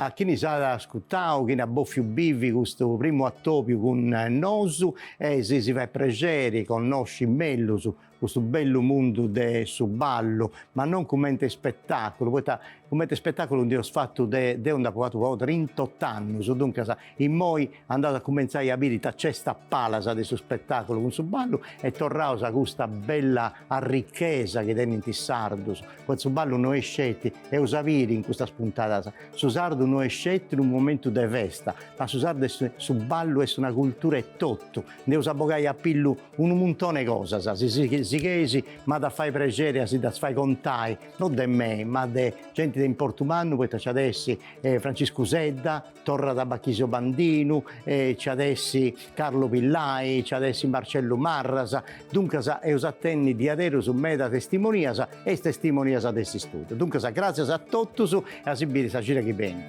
a chi ci ha ascoltato, chi ne ha boffiu bivi questo primo attopio con nosu, e se si fa piacere conosci meglio su questo bello mondo del ballo, ma non come spettacolo, come spettacolo un dio fatto de un dato 38 anni, dunque in moi andato a cominciare a capire che c'è sta palasa del suo spettacolo con il ballo e tornare a questa bella ricchezza che tiene in sardo, questo ballo non è scelto e usaviri in questa spuntata, su sardo non è scelto in un momento di festa, ma su sardo su ballo è una cultura e tutto, ne usabogai a pillu un montone di cose, si chiesi, ma da fai piacere, si da fai contai, non di me, ma di gente in Portumano, poi c'è adesso Francisco Sedda, Torra da Bacchisio Bandino, c'è adesso Carlo Pillai, c'è adesso Marcello Marrasa, dunque è usattenni di adero su meta testimoniasa e testimoniasa del studio. Dunque grazie a tutti e a Sibiri sa gira chi bene.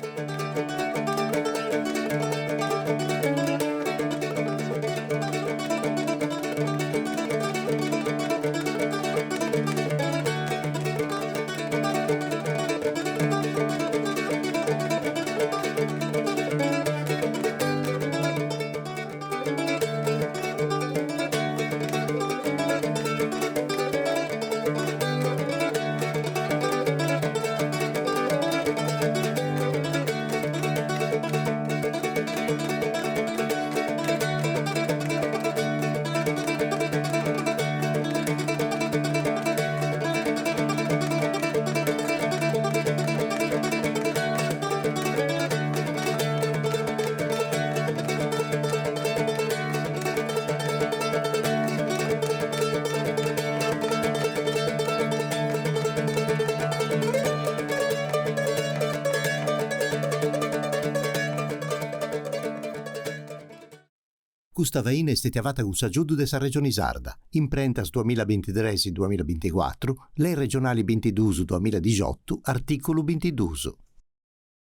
Questa veina è stata fatta con l'aiuto della Regione Sarda, imprentas 2023-2024, le regionali 22-2018, articolo 22.